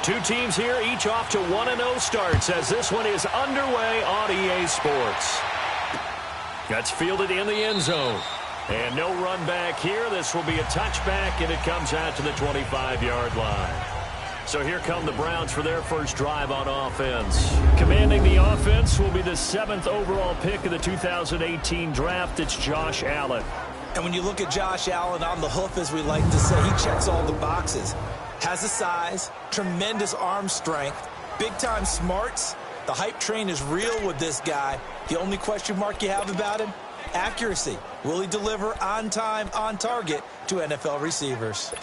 Two teams here, each off to 1-0 starts as this one is underway on EA Sports. That's fielded in the end zone. And no run back here. This will be a touchback, and it comes out to the 25-yard line. So here come the Browns for their first drive on offense. Commanding the offense will be the 7th overall pick of the 2018 draft. It's Josh Allen. And when you look at Josh Allen on the hoof, as we like to say, he checks all the boxes. Has the size, tremendous arm strength, big-time smarts. The hype train is real with this guy. The only question mark you have about him? Accuracy. Will he deliver on time, on target to NFL receivers?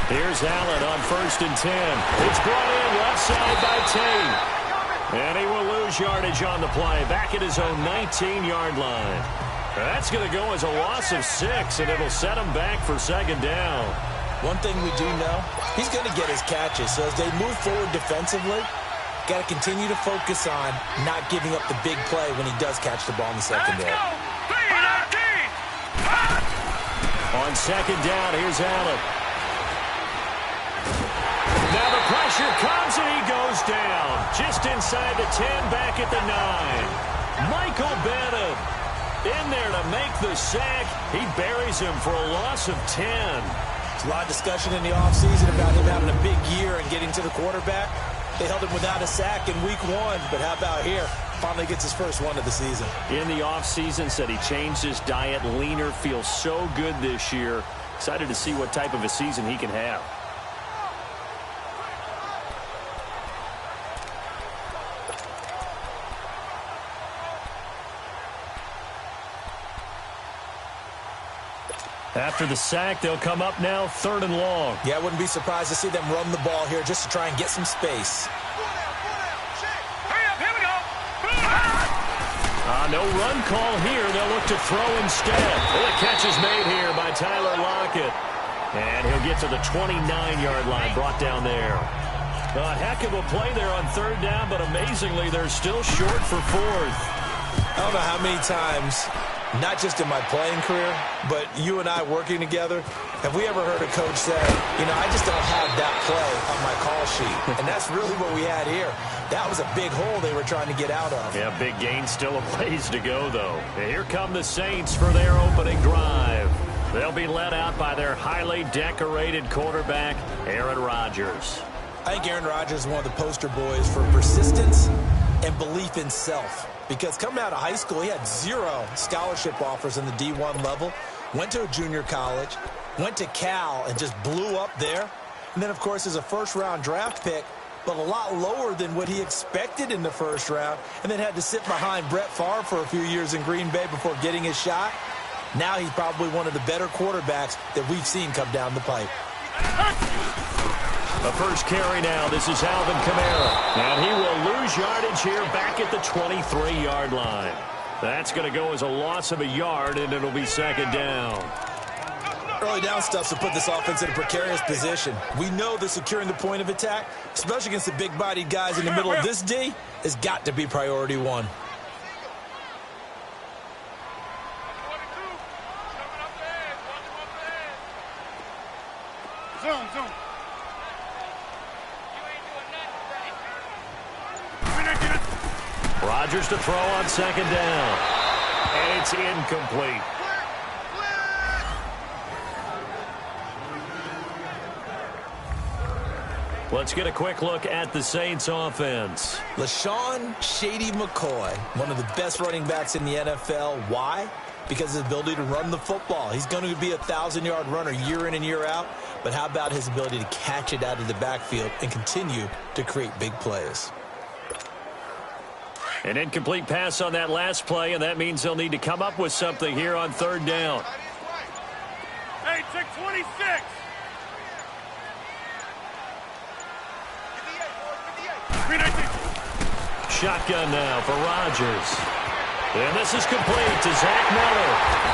Here's Allen on 1st and 10. It's brought in left side by Tate. And he will lose yardage on the play. Back at his own 19-yard line. That's going to go as a loss of 6, and it'll set him back for 2nd down. One thing we do know, he's going to get his catches. So as they move forward defensively, got to continue to focus on not giving up the big play when he does catch the ball in the secondary. On 2nd down, here's Allen. Now the pressure comes, and he goes down. Just inside the 10, back at the 9. Michael Bennett in there to make the sack. He buries him for a loss of 10. There's a lot of discussion in the offseason about him having a big year and getting to the quarterback. They held him without a sack in week 1, but how about here? Finally gets his first one of the season. In the offseason, said he changed his diet, leaner, feels so good this year. Excited to see what type of a season he can have. After the sack, they'll come up now 3rd and long. Yeah, I wouldn't be surprised to see them run the ball here just to try and get some space. No run call here. They'll look to throw instead. And the catch is made here by Tyler Lockett. And he'll get to the 29-yard line, brought down there. A heck of a play there on 3rd down, but amazingly, they're still short for 4th. I don't know how many times, not just in my playing career, but you and I working together, have we ever heard a coach say, you know, I just don't have that play on my call sheet. And that's really what we had here. That was a big hole they were trying to get out of. Yeah, big gain, still a ways to go, though. And here come the Saints for their opening drive. They'll be led out by their highly decorated quarterback, Aaron Rodgers. I think Aaron Rodgers is one of the poster boys for persistence and belief in self. Because coming out of high school, he had 0 scholarship offers in the D1 level. Went to a junior college, went to Cal, and just blew up there. And then, of course, as a first-round draft pick, but a lot lower than what he expected in the first round, and then had to sit behind Brett Favre for a few years in Green Bay before getting his shot. Now he's probably one of the better quarterbacks that we've seen come down the pipe. The first carry now. This is Alvin Kamara. And he will lose yardage here back at the 23-yard line. That's going to go as a loss of a yard, and it'll be 2nd down. Early down stuff to put this offense in a precarious position. We know that securing the point of attack, especially against the big-bodied guys in the middle of this D, has got to be priority 1. Zoom. Rodgers to throw on 2nd down. And it's incomplete. Let's get a quick look at the Saints offense. LaShawn Shady McCoy, one of the best running backs in the NFL. Why? Because of his ability to run the football. He's going to be a 1,000-yard runner year in and year out. But how about his ability to catch it out of the backfield and continue to create big plays? An incomplete pass on that last play, and that means they'll need to come up with something here on 3rd down. Hey, check 26. Shotgun now for Rodgers. And this is complete to Zach Miller.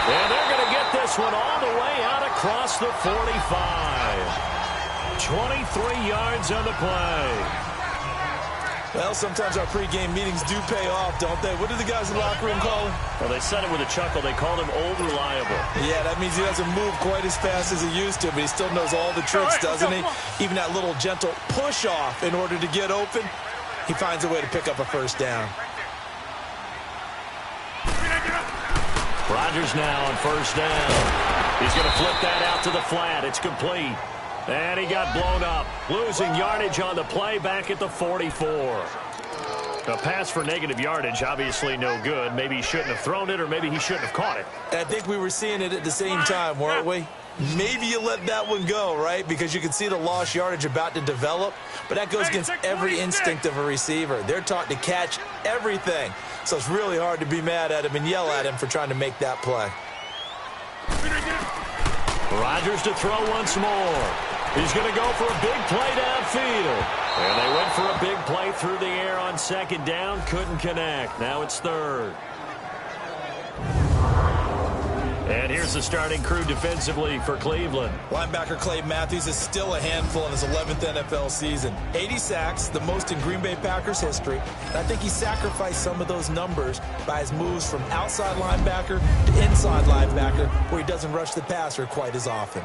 And they're going to get this one all the way out across the 45. 23 yards on the play. Well, sometimes our pregame meetings do pay off, don't they? What do the guys in the locker room call him? Well, they said it with a chuckle. They called him old reliable. Yeah, that means he doesn't move quite as fast as he used to, but he still knows all the tricks, doesn't he? Even that little gentle push-off in order to get open, he finds a way to pick up a first down. Rodgers now on first down. He's going to flip that out to the flat. It's complete. And he got blown up. Losing yardage on the play back at the 44. A pass for negative yardage, obviously no good. Maybe he shouldn't have thrown it, or maybe he shouldn't have caught it. I think we were seeing it at the same time, weren't we? Maybe you let that one go, right? Because you can see the lost yardage about to develop. But that goes against every instinct of a receiver. They're taught to catch everything. So it's really hard to be mad at him and yell at him for trying to make that play. Rodgers to throw once more. He's going to go for a big play downfield. And they went for a big play through the air on second down. Couldn't connect. Now it's third. And here's the starting crew defensively for Cleveland. Linebacker Clay Matthews is still a handful in his 11th NFL season. 80 sacks, the most in Green Bay Packers history. And I think he sacrificed some of those numbers by his moves from outside linebacker to inside linebacker, where he doesn't rush the passer quite as often.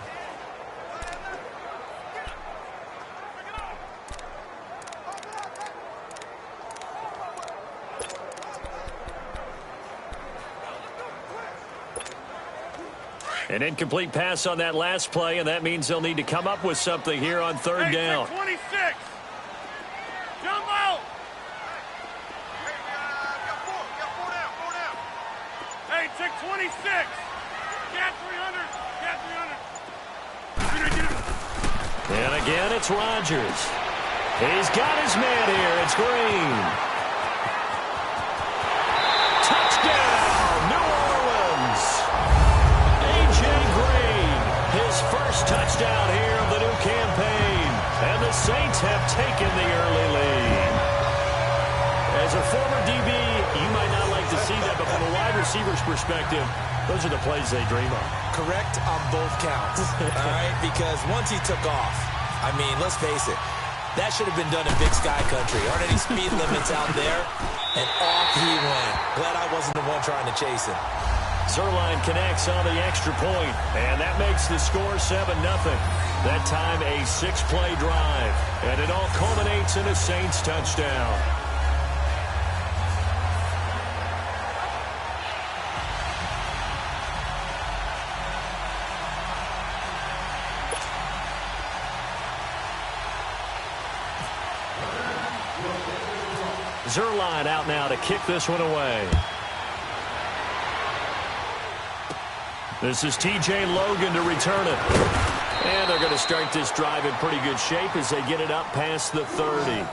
An incomplete pass on that last play, and that means they'll need to come up with something here on third down. 26. Jump out. Hey, check 26. Cat 300. Cat 300. And again, it's Rodgers. He's got his man here. It's Green. Touchdown, New Orleans. A.J. Green, his first touchdown here of the new campaign. And the Saints have taken the early lead. As a former DB, you might not like to see that, but from a wide receiver's perspective, those are the plays they dream of. Correct on both counts, all right? Because once he took off, I mean, let's face it, that should have been done in Big Sky Country. Aren't any speed limits out there? And off he went. Glad I wasn't the one trying to chase him. Zerline connects on the extra point, and that makes the score 7-0. That time a 6-play drive, and it all culminates in a Saints touchdown. Zerline out now to kick this one away. This is T.J. Logan to return it. And they're going to start this drive in pretty good shape as they get it up past the 30.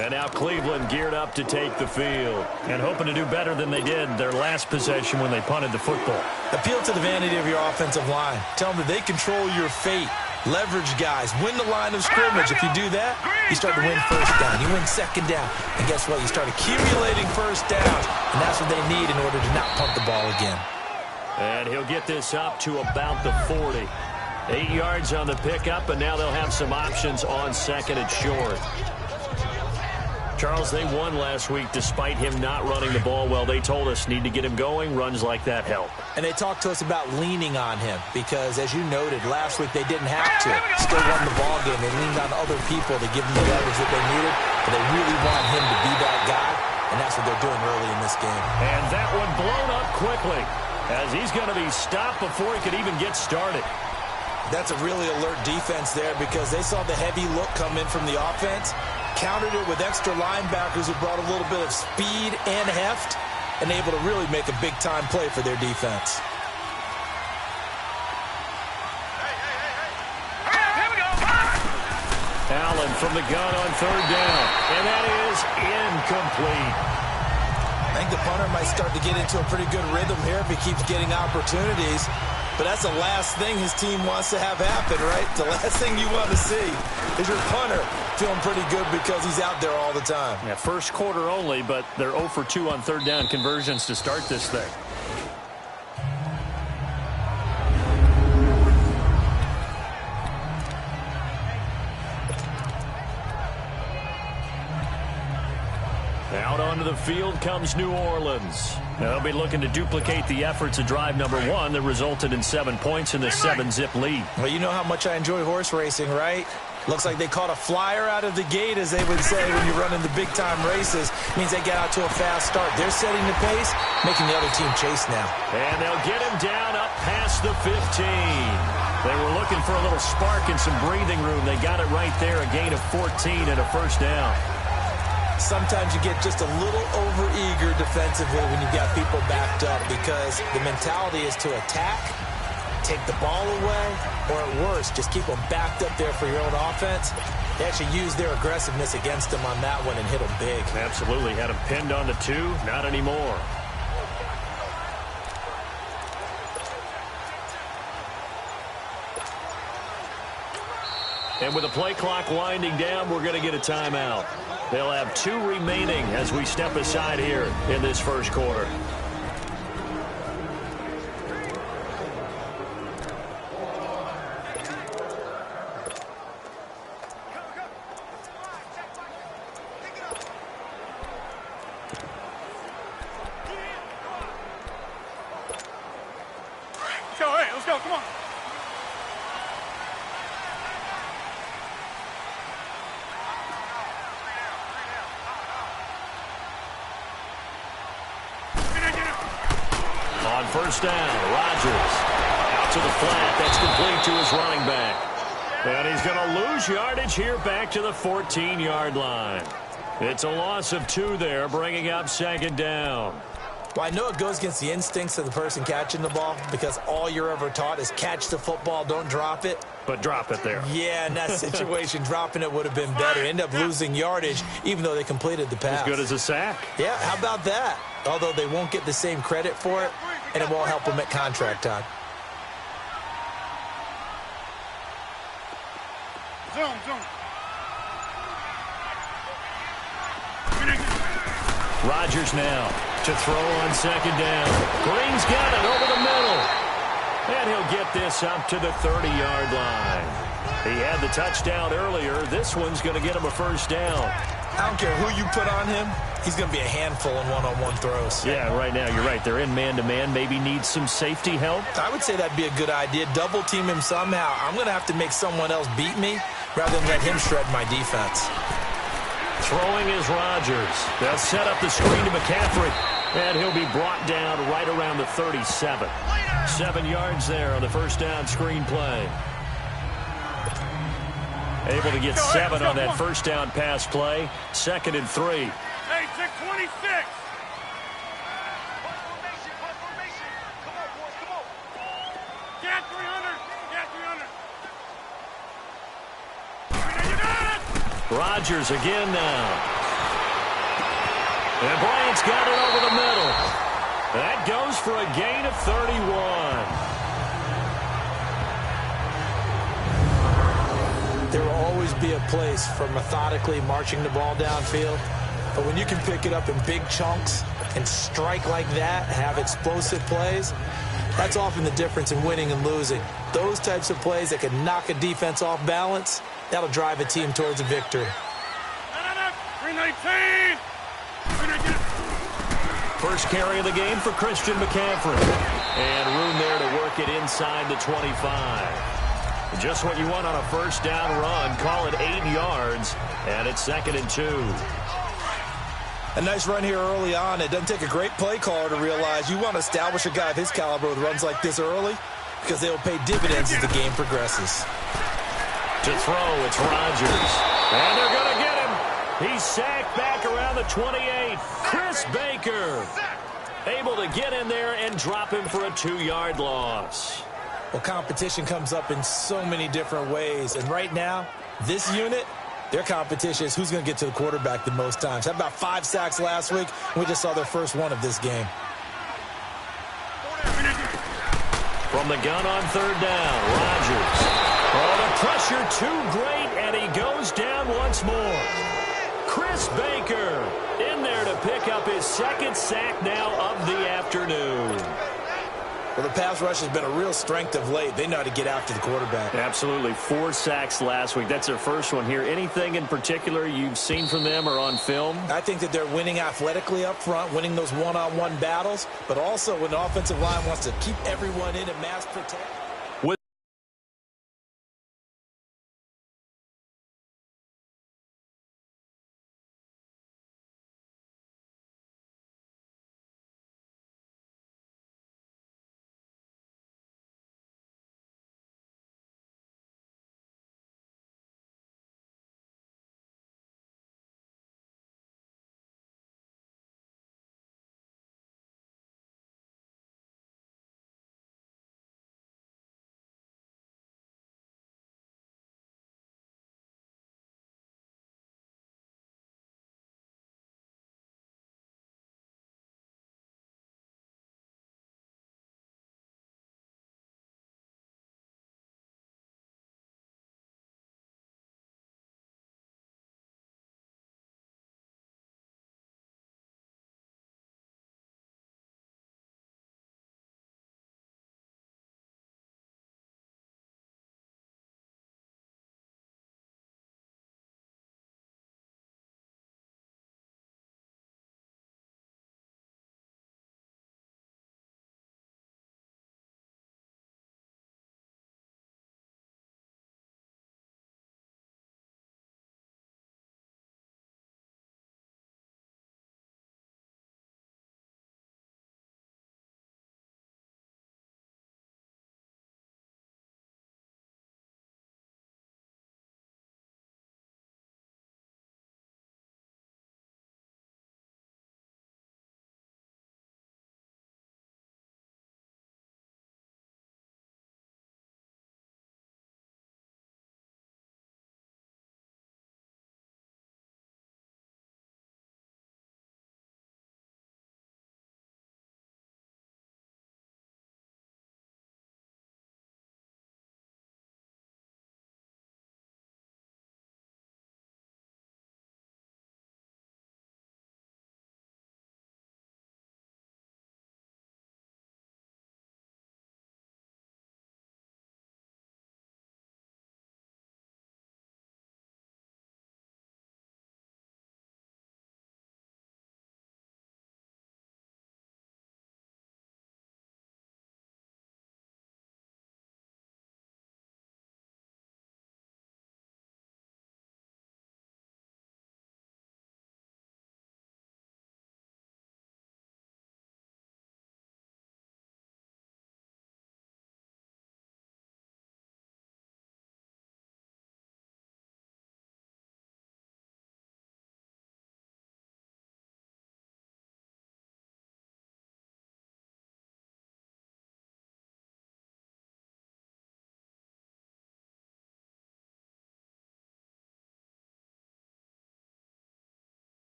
And now Cleveland geared up to take the field and hoping to do better than they did their last possession when they punted the football. Appeal to the vanity of your offensive line. Tell them that they control your fate. Leverage guys. Win the line of scrimmage. If you do that, you start to win first down. You win second down. And guess what? You start accumulating first downs. And that's what they need in order to not punt the ball again. And he'll get this up to about the 40. 8 yards on the pickup, and now they'll have some options on second and short. Charles, they won last week despite him not running the ball well. They told us need to get him going. Runs like that help. And they talked to us about leaning on him because, as you noted, last week they didn't have to. Still won the ball game. They leaned on other people to give them the leverage that they needed, but they really want him to be that guy, and that's what they're doing early in this game. And that one blown up quickly as he's going to be stopped before he could even get started. That's a really alert defense there because they saw the heavy look come in from the offense, countered it with extra linebackers who brought a little bit of speed and heft, and able to really make a big-time play for their defense. Allen from the gun on third down, and that is incomplete. I think the punter might start to get into a pretty good rhythm here if he keeps getting opportunities. But that's the last thing his team wants to have happen, right? The last thing you want to see is your punter feeling pretty good because he's out there all the time. Yeah, first quarter only, but they're 0 for 2 on third down conversions to start this thing. onto the field comes New Orleans. They'll be looking to duplicate the efforts of drive number 1 that resulted in 7 points in this 7-zip lead. Well, you know how much I enjoy horse racing, right? Looks like they caught a flyer out of the gate, as they would say when you run in the big-time races. Means they get out to a fast start. They're setting the pace, making the other team chase now. And they'll get him down up past the 15. They were looking for a little spark and some breathing room. They got it right there, a gain of 14 and a first down. Sometimes you get just a little over-eager defensively when you've got people backed up, because the mentality is to attack, take the ball away, or at worst, just keep them backed up there for your own offense. They actually used their aggressiveness against them on that one and hit them big. Absolutely. Had them pinned on the 2. Not anymore. And with the play clock winding down, we're going to get a timeout. They'll have 2 remaining as we step aside here in this first quarter. Let's go, come on. On first down, Rodgers out to the flat. That's complete to his running back. And he's going to lose yardage here back to the 14-yard line. It's a loss of 2 there, bringing up second down. Well, I know it goes against the instincts of the person catching the ball, because all you're ever taught is catch the football, don't drop it. But drop it there. Yeah, in that situation, dropping it would have been better. End up losing yardage, even though they completed the pass. As good as a sack. Yeah, how about that? Although they won't get the same credit for it, and it won't help them at contract time. Zoom. Rodgers now to throw on second down. Green's got it over the middle. And he'll get this up to the 30-yard line. He had the touchdown earlier. This one's going to get him a first down. I don't care who you put on him. He's going to be a handful in one-on-one throws. Yeah, right now, you're right. They're in man-to-man. Maybe needs some safety help. I would say that'd be a good idea. Double team him somehow. I'm going to have to make someone else beat me rather than let him shred my defense. Throwing is Rodgers. They'll set up the screen to McCaffrey. And he'll be brought down right around the 37. 7 yards there on the first down screen play. Able to get 7 on that first down pass play. 2nd and 3. Hey, check 26. Get 300. Get 300. You got it. Rodgers again now. And Bryant's got it over the middle. That goes for a gain of 31. There will always be a place for methodically marching the ball downfield. But when you can pick it up in big chunks and strike like that, have explosive plays, that's often the difference in winning and losing. Those types of plays that can knock a defense off balance, that'll drive a team towards a victory. 319. First carry of the game for Christian McCaffrey. And room there to work it inside the 25. Just what you want on a first down run. Call it 8 yards. And it's 2nd and 2. A nice run here early on. It doesn't take a great play caller to realize you want to establish a guy of his caliber with runs like this early, because they will pay dividends as the game progresses. To throw, it's Rodgers. And they're going to get him. He's sacked back around the 28. Chris Baker able to get in there and drop him for a 2-yard loss. Well, competition comes up in so many different ways. And right now, this unit, their competition is who's going to get to the quarterback the most times. How about 5 sacks last week? We just saw their first one of this game. From the gun on 3rd down, Rodgers. Oh, the pressure too great, and he goes down once more. Chris Baker in there to pick up his 2nd sack now of the afternoon. Well, the pass rush has been a real strength of late. They know how to get after the quarterback. Absolutely. 4 sacks last week. That's their first one here. Anything in particular you've seen from them or on film? I think that they're winning athletically up front, winning those one-on-one battles, but also when the offensive line wants to keep everyone in and mass protect.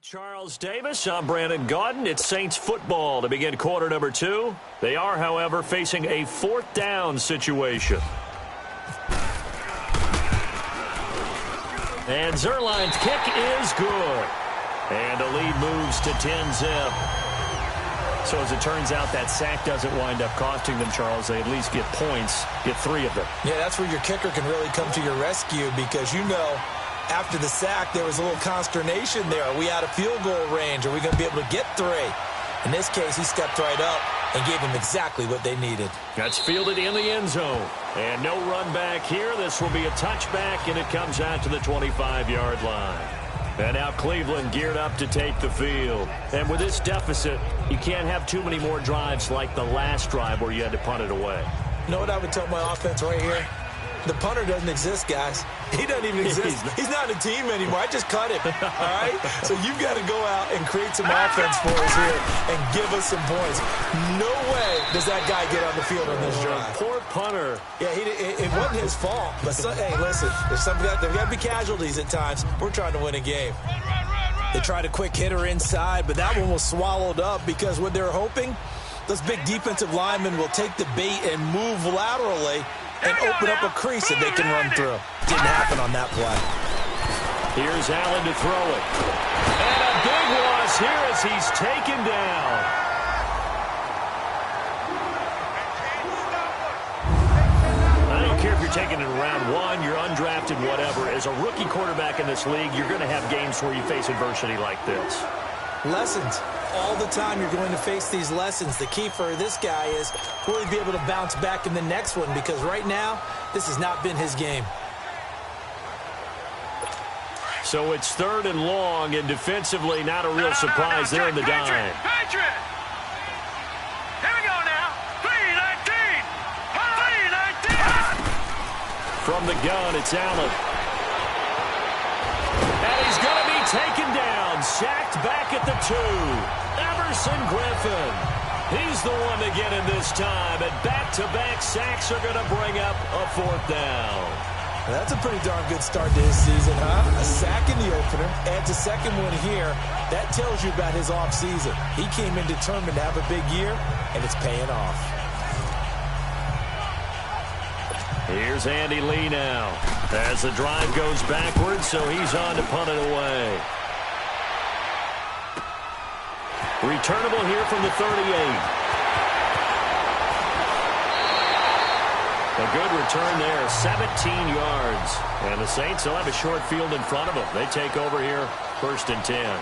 Charles Davis, I'm Brandon Gaudin. It's Saints football to begin quarter number 2. They are, however, facing a 4th down situation. And Zerline's kick is good. And the lead moves to 10-zip. So as it turns out, that sack doesn't wind up costing them, Charles. They at least get points, get 3 of them. Yeah, that's where your kicker can really come to your rescue because, you know, after the sack, there was a little consternation there. Are we out of field goal range? Are we going to be able to get 3? In this case, he stepped right up and gave them exactly what they needed. That's fielded in the end zone. And no run back here. This will be a touchback, and it comes out to the 25-yard line. And now Cleveland geared up to take the field. And with this deficit, you can't have too many more drives like the last drive where you had to punt it away. You know what I would tell my offense right here? The punter doesn't exist, guys. He doesn't even exist. He's not a team anymore. I just cut him, all right? So you've got to go out and create some offense for us here and give us some points. No way does that guy get on the field on this drive. Poor punter. Yeah, it wasn't his fault. But, hey, listen, there's got to be casualties at times. We're trying to win a game. They tried a quick hitter inside, but that one was swallowed up because what they're hoping, those big defensive linemen will take the bait and move laterally and open up a crease that they can run through. Didn't happen on that play. Here's Allen to throw it. And a big loss here as he's taken down. I don't care if you're taking it in round 1, you're undrafted, whatever. As a rookie quarterback in this league, you're going to have games where you face adversity like this. Lessons. All the time you're going to face these lessons. The key for this guy is will he be able to bounce back in the next one? Because right now, this has not been his game. So it's 3rd and long, and defensively, not a real surprise there in the dime. Patriot! Here we go now. 3-19! 3-19! From the gun, it's Allen. And he's going to be taken down, sacked back at the 2. Everson Griffin. He's the one to get him this time, and back-to-back sacks are going to bring up a 4th down. That's a pretty darn good start to his season, huh? A sack in the opener, adds a second one here. That tells you about his offseason. He came in determined to have a big year, and it's paying off. Here's Andy Lee now. As the drive goes backwards, so he's on to punt it away. Returnable here from the 38. A good return there, 17 yards. And the Saints, they'll have a short field in front of them. They take over here, 1st and 10.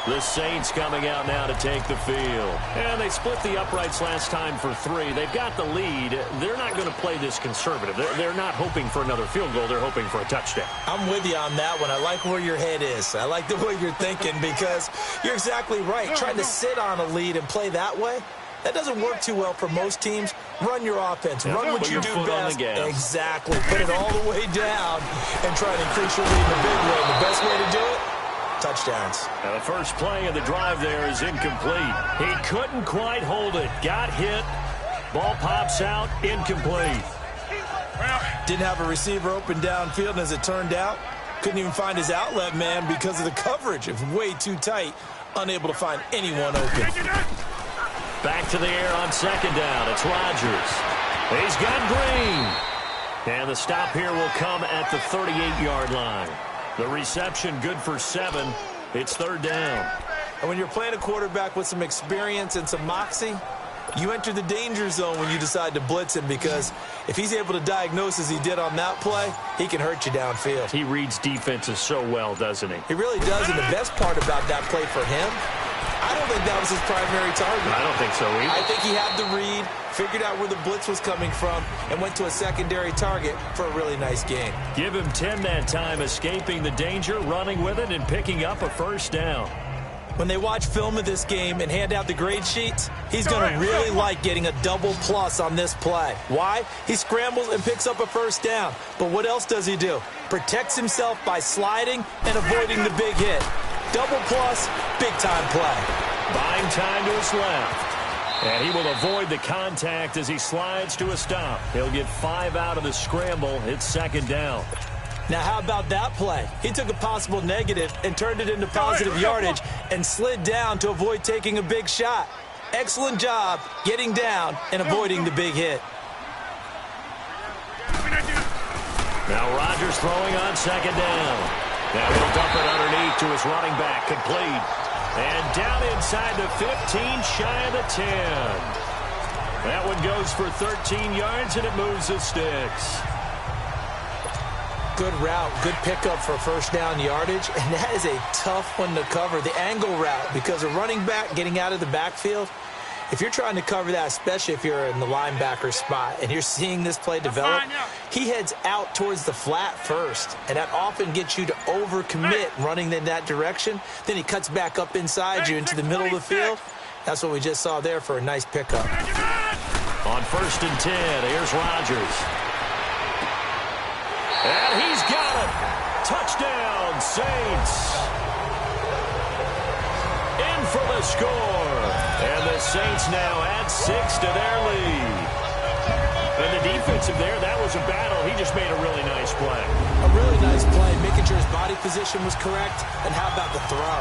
The Saints coming out now to take the field. And they split the uprights last time for 3. They've got the lead. They're not going to play this conservative. They're not hoping for another field goal. They're hoping for a touchdown. I'm with you on that one. I like where your head is. I like the way you're thinking because you're exactly right. Trying to sit on a lead and play that way, that doesn't work too well for most teams. Run your offense. Run what you do best. Exactly. Put it all the way down and try to increase your lead in a big way. The best way to do it, touchdowns. Now the first play of the drive there is incomplete. He couldn't quite hold it. Got hit. Ball pops out. Incomplete. Didn't have a receiver open downfield, and as it turned out, couldn't even find his outlet man because of the coverage. It was way too tight. Unable to find anyone open. Back to the air on 2nd down. It's Rodgers. He's got Green. And the stop here will come at the 38-yard line. The reception good for 7. It's 3rd down. And when you're playing a quarterback with some experience and some moxie, you enter the danger zone when you decide to blitz him because if he's able to diagnose as he did on that play, he can hurt you downfield. He reads defenses so well, doesn't he? He really does, and the best part about that play for him, I don't think that was his primary target. I don't think so either. I think he had the read, figured out where the blitz was coming from, and went to a secondary target for a really nice gain. Give him 10 that time, escaping the danger, running with it, and picking up a 1st down. When they watch film of this game and hand out the grade sheets, he's going to really like getting a double plus on this play. Why? He scrambles and picks up a 1st down. But what else does he do? Protects himself by sliding and avoiding the big hit. Double plus, big-time play. Buying time to his left. And he will avoid the contact as he slides to a stop. He'll get 5 out of the scramble. It's 2nd down. Now, how about that play? He took a possible negative and turned it into positive yardage and slid down to avoid taking a big shot. Excellent job getting down and avoiding the big hit. Now Rodgers throwing on second down. Now he'll dump it underneath to his running back, complete. And down inside the 15, shy of the 10. That one goes for 13 yards, and it moves the sticks. Good route, good pickup for first down yardage, and that is a tough one to cover, the angle route, because a running back getting out of the backfield, if you're trying to cover that, especially if you're in the linebacker spot and you're seeing this play develop, he heads out towards the flat first, and that often gets you to overcommit running in that direction. Then he cuts back up inside you into the middle of the field. That's what we just saw there for a nice pickup. On 1st and 10, here's Rodgers. And he's got it. Touchdown, Saints. In for the score. And the Saints now add 6 to their lead. And the defensive there, that was a battle. He just made a really nice play. A really nice play, making sure his body position was correct. And how about the throw?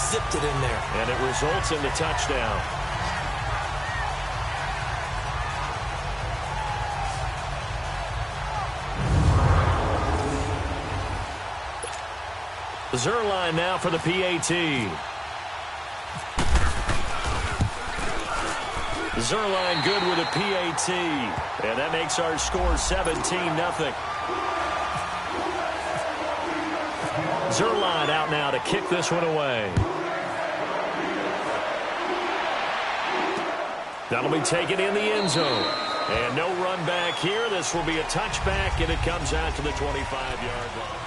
Zipped it in there. And it results in the touchdown. Zerline now for the PAT. Zerline good with a PAT. And that makes our score 17-0. Zerline out now to kick this one away. That'll be taken in the end zone. And no run back here. This will be a touchback, and it comes out to the 25-yard line.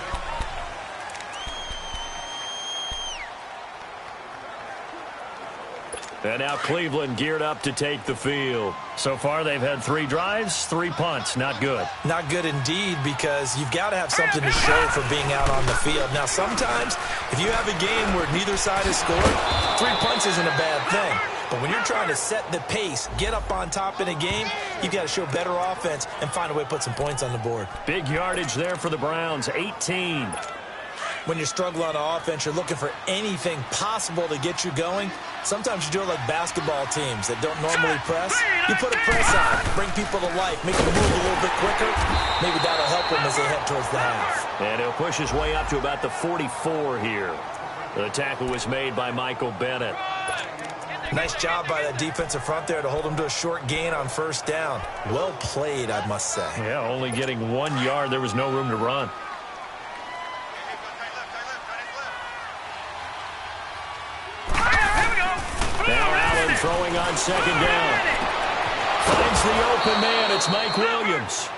And now Cleveland geared up to take the field. So far, they've had 3 drives, 3 punts. Not good. Not good indeed, because you've got to have something to show for being out on the field. Now, sometimes, if you have a game where neither side has scored, 3 punts isn't a bad thing. But when you're trying to set the pace, get up on top in a game, you've got to show better offense and find a way to put some points on the board. Big yardage there for the Browns, 18. When you struggle on offense, you're looking for anything possible to get you going. Sometimes you do it like basketball teams that don't normally press. You put a press on, bring people to life, make them move a little bit quicker. Maybe that'll help them as they head towards the half. And he'll push his way up to about the 44 here. The tackle was made by Michael Bennett. Nice job by that defensive front there to hold him to a short gain on first down. Well played, I must say. Yeah, only getting 1 yard. There was no room to run. Now Allen throwing on second down. Finds the open man. It's Mike Williams.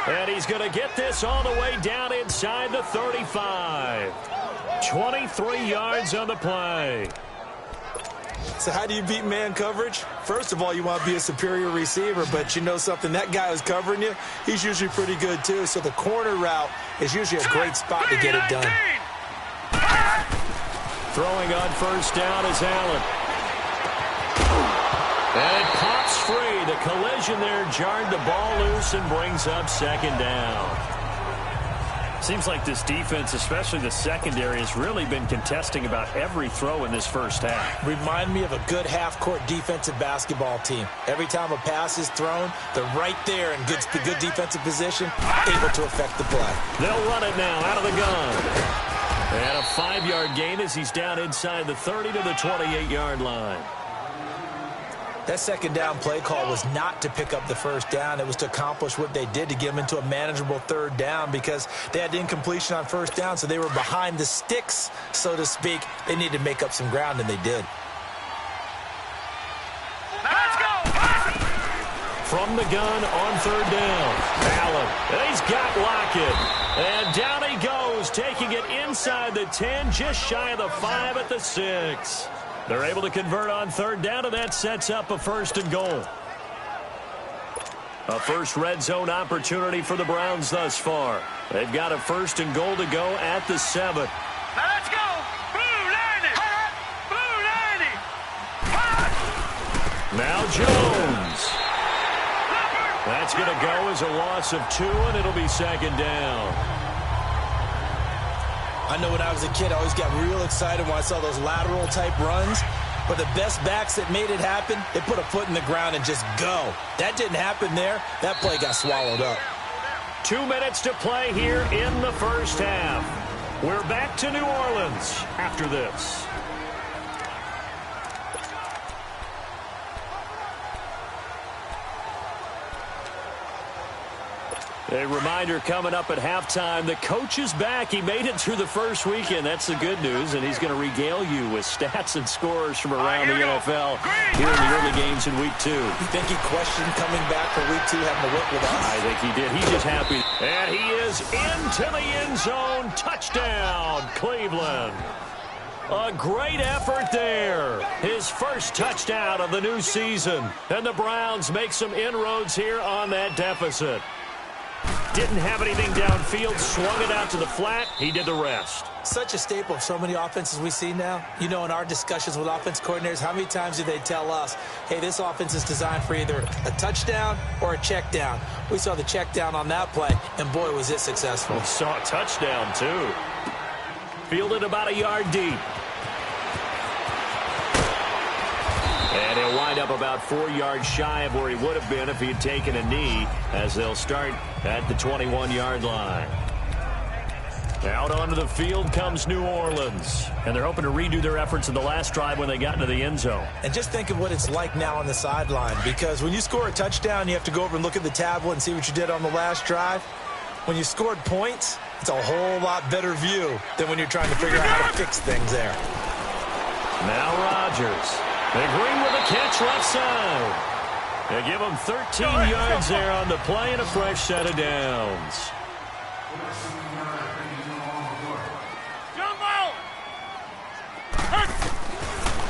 And he's going to get this all the way down inside the 35. 23 yards on the play. So how do you beat man coverage? First of all, you want to be a superior receiver, but you know something, that guy who's covering you, he's usually pretty good too. So the corner route is usually a great spot to get it done. Throwing on first down is Allen. And it pops free. The collision there jarred the ball loose and brings up second down. Seems like this defense, especially the secondary, has really been contesting about every throw in this first half. Remind me of a good half-court defensive basketball team. Every time a pass is thrown, they're right there in good defensive position, able to affect the play. They'll run it now out of the gun. And a 5-yard gain as he's down inside the 30 to the 28-yard line. That second down play call was not to pick up the first down. It was to accomplish what they did, to get them into a manageable third down, because they had incompletion on first down, so they were behind the sticks, so to speak. They needed to make up some ground, and they did. Let's go! From the gun on third down, Allen. And he's got Lockett. And down he goes, taking it inside the 10, just shy of the 5 at the 6. They're able to convert on third down, and that sets up a 1st and goal. A first red zone opportunity for the Browns thus far. They've got a 1st and goal to go at the 7. Now let's go! Blue 90! Blue 90! Now Jones. That's going to go as a loss of 2, and it'll be second down. I know when I was a kid, I always got real excited when I saw those lateral-type runs. But the best backs that made it happen, they put a foot in the ground and just go. That didn't happen there. That play got swallowed up. 2 minutes to play here in the first half. We're back to New Orleans after this. A reminder coming up at halftime, the coach is back. He made it through the first weekend. That's the good news, and he's going to regale you with stats and scores from around the NFL here in the early games in Week 2. You think he questioned coming back for Week 2, having to work with us? I think he did. He's just happy. And he is into the end zone. Touchdown, Cleveland. A great effort there. His first touchdown of the new season. And the Browns make some inroads here on that deficit. Didn't have anything downfield, swung it out to the flat. He did the rest. Such a staple of so many offenses we see now. You know, in our discussions with offense coordinators, how many times do they tell us, hey, this offense is designed for either a touchdown or a check down. We saw the check down on that play, and boy, was it successful. We saw a touchdown, too. Fielded about a yard deep. And he'll wind up about 4 yards shy of where he would have been if he had taken a knee, as they'll start at the 21-yard line. Out onto the field comes New Orleans, and they're hoping to redo their efforts in the last drive when they got into the end zone. And just think of what it's like now on the sideline, because when you score a touchdown, you have to go over and look at the tablet and see what you did on the last drive. When you scored points, it's a whole lot better view than when you're trying to figure out how to fix things there. Now Rodgers. They green with a catch left side. They give him 13 yards there on the play and a fresh set of downs.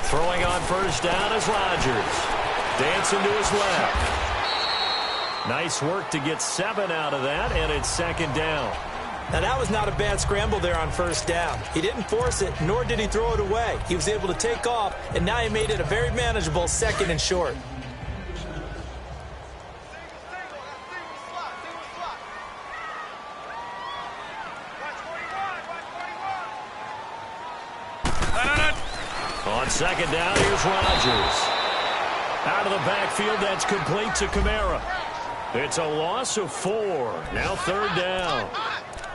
Throwing on first down is Rodgers. Dancing to his left. Nice work to get 7 out of that, and it's second down. Now, that was not a bad scramble there on first down. He didn't force it, nor did he throw it away. He was able to take off, and now he made it a very manageable second and short. On second down, here's Rodgers. Out of the backfield, that's complete to Kamara. It's a loss of 4. Now third down.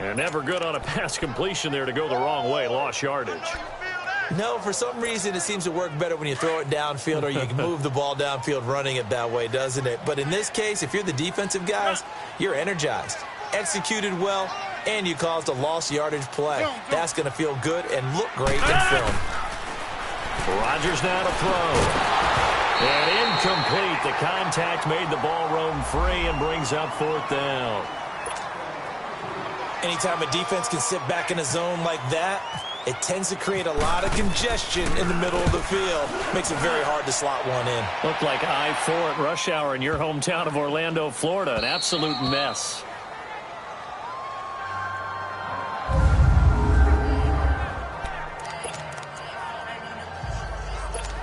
And never good on a pass completion there to go the wrong way. Lost yardage. No, for some reason it seems to work better when you throw it downfield or you can move the ball downfield running it that way, doesn't it? But in this case, if you're the defensive guys, you're energized, executed well, and you caused a lost yardage play. That's going to feel good and look great in film. Rodgers now to throw. And incomplete. The contact made the ball roam free and brings up fourth down. Anytime a defense can sit back in a zone like that, it tends to create a lot of congestion in the middle of the field. Makes it very hard to slot one in. Looked like I-4 at rush hour in your hometown of Orlando, Florida. An absolute mess.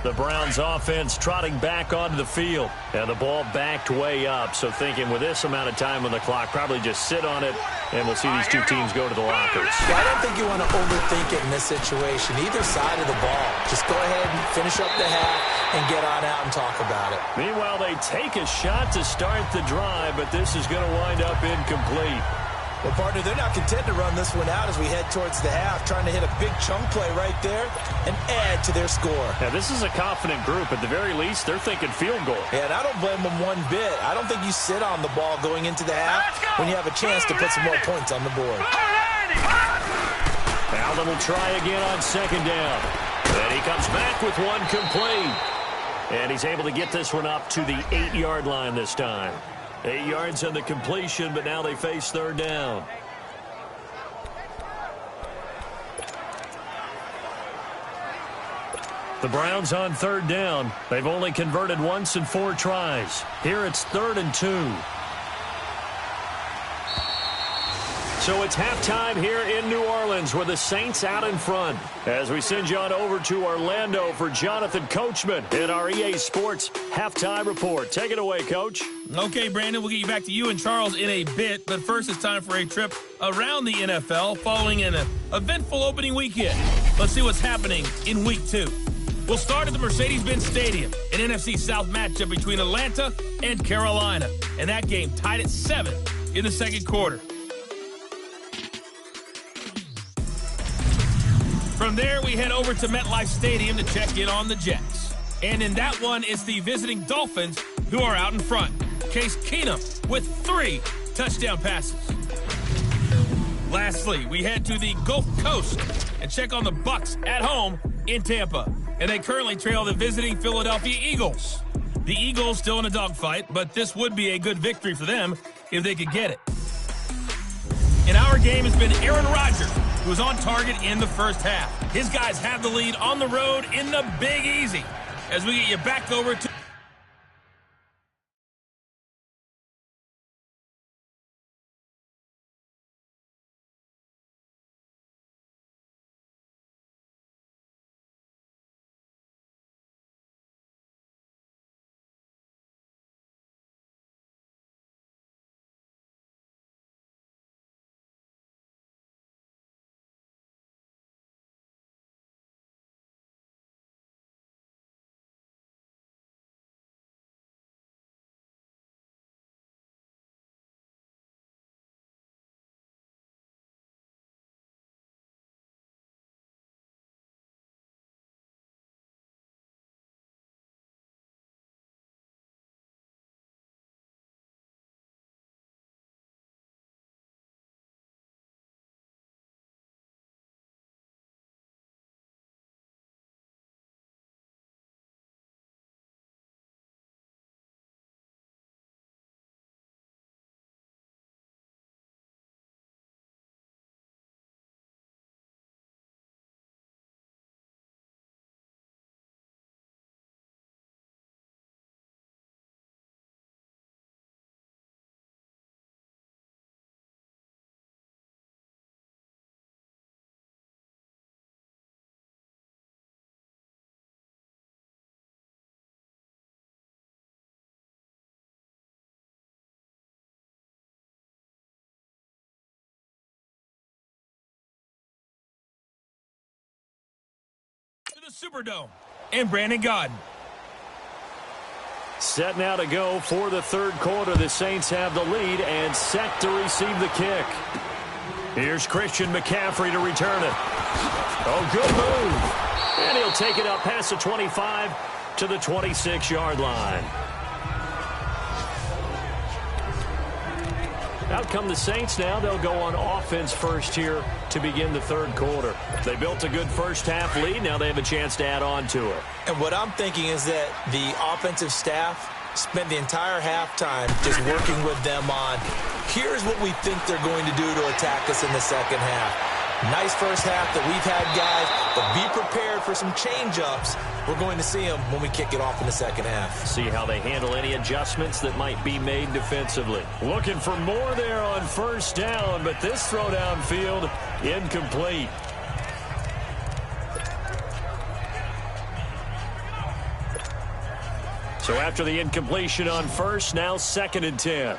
The Browns offense trotting back onto the field. And the ball backed way up. So thinking with this amount of time on the clock, probably just sit on it, and we'll see these two teams go to the lockers. Well, I don't think you want to overthink it in this situation. Either side of the ball. Just go ahead and finish up the half and get on out and talk about it. Meanwhile, they take a shot to start the drive, but this is going to wind up incomplete. Well, partner, they're not content to run this one out as we head towards the half, trying to hit a big chunk play right there and add to their score. Now, this is a confident group. At the very least, they're thinking field goal. Yeah, and I don't blame them one bit. I don't think you sit on the ball going into the half when you have a chance to put some more points on the board. Allen will try again on second down. And he comes back with one complete. And he's able to get this one up to the 8-yard line this time. 8 yards on the completion, but now they face third down. The Browns on third down. They've only converted once in 4 tries. Here it's 3rd and 2. So it's halftime here in New Orleans with the Saints out in front. As we send you on over to Orlando for Jonathan Coachman in our EA Sports Halftime Report. Take it away, Coach. Okay, Brandon, we'll get you back to you and Charles in a bit. But first, it's time for a trip around the NFL following an eventful opening weekend. Let's see what's happening in Week 2. We'll start at the Mercedes-Benz Stadium, an NFC South matchup between Atlanta and Carolina. And that game tied at 7 in the second quarter. From there, we head over to MetLife Stadium to check in on the Jets. And in that one, it's the visiting Dolphins who are out in front. Case Keenum with 3 touchdown passes. Lastly, we head to the Gulf Coast and check on the Bucs at home in Tampa. And they currently trail the visiting Philadelphia Eagles. The Eagles still in a dogfight, but this would be a good victory for them if they could get it. In our game has been Aaron Rodgers, who was on target in the first half. His guys have the lead on the road in the Big Easy. As we get you back over to the Superdome and Brandon Gaudin. Set now to go for the third quarter. The Saints have the lead and set to receive the kick. Here's Christian McCaffrey to return it. Oh, good move. And he'll take it up past the 25 to the 26-yard line. Out come the Saints now. They'll go on offense first here to begin the third quarter. They built a good first-half lead. Now they have a chance to add on to it. And what I'm thinking is that the offensive staff spent the entire halftime just working with them on, here's what we think they're going to do to attack us in the second half. Nice first half that we've had, guys, but be prepared for some change-ups. We're going to see them when we kick it off in the second half. See how they handle any adjustments that might be made defensively. Looking for more there on first down, but this throw downfield incomplete. So after the incompletion on first, now 2nd and 10.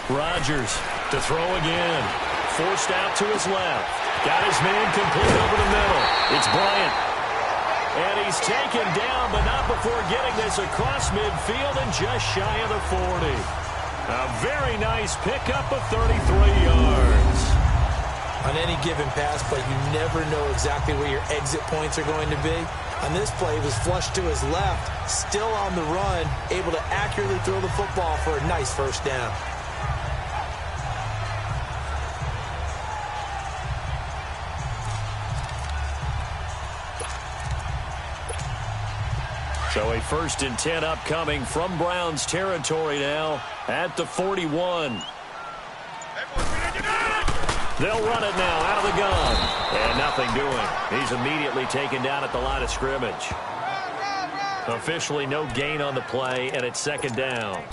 Rodgers to throw again. Forced out to his left. Got his man complete over the middle. It's Bryant. And he's taken down, but not before getting this across midfield and just shy of the 40. A very nice pickup of 33 yards. On any given pass play, you never know exactly where your exit points are going to be. On this play, he was flushed to his left, still on the run, able to accurately throw the football for a nice first down. So a 1st and 10 upcoming from Browns territory now at the 41. They'll run it now out of the gun. And nothing doing. He's immediately taken down at the line of scrimmage. Officially no gain on the play, and it's second down.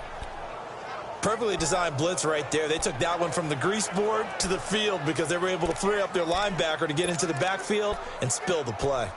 Perfectly designed blitz right there. They took that one from the grease board to the field because they were able to free up their linebacker to get into the backfield and spill the play.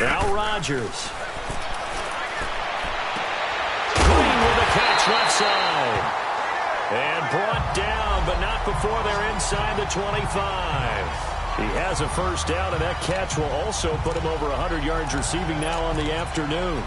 Now Rodgers. Green with a catch left side. And brought down, but not before they're inside the 25. He has a first down, and that catch will also put him over 100 yards receiving now on the afternoon.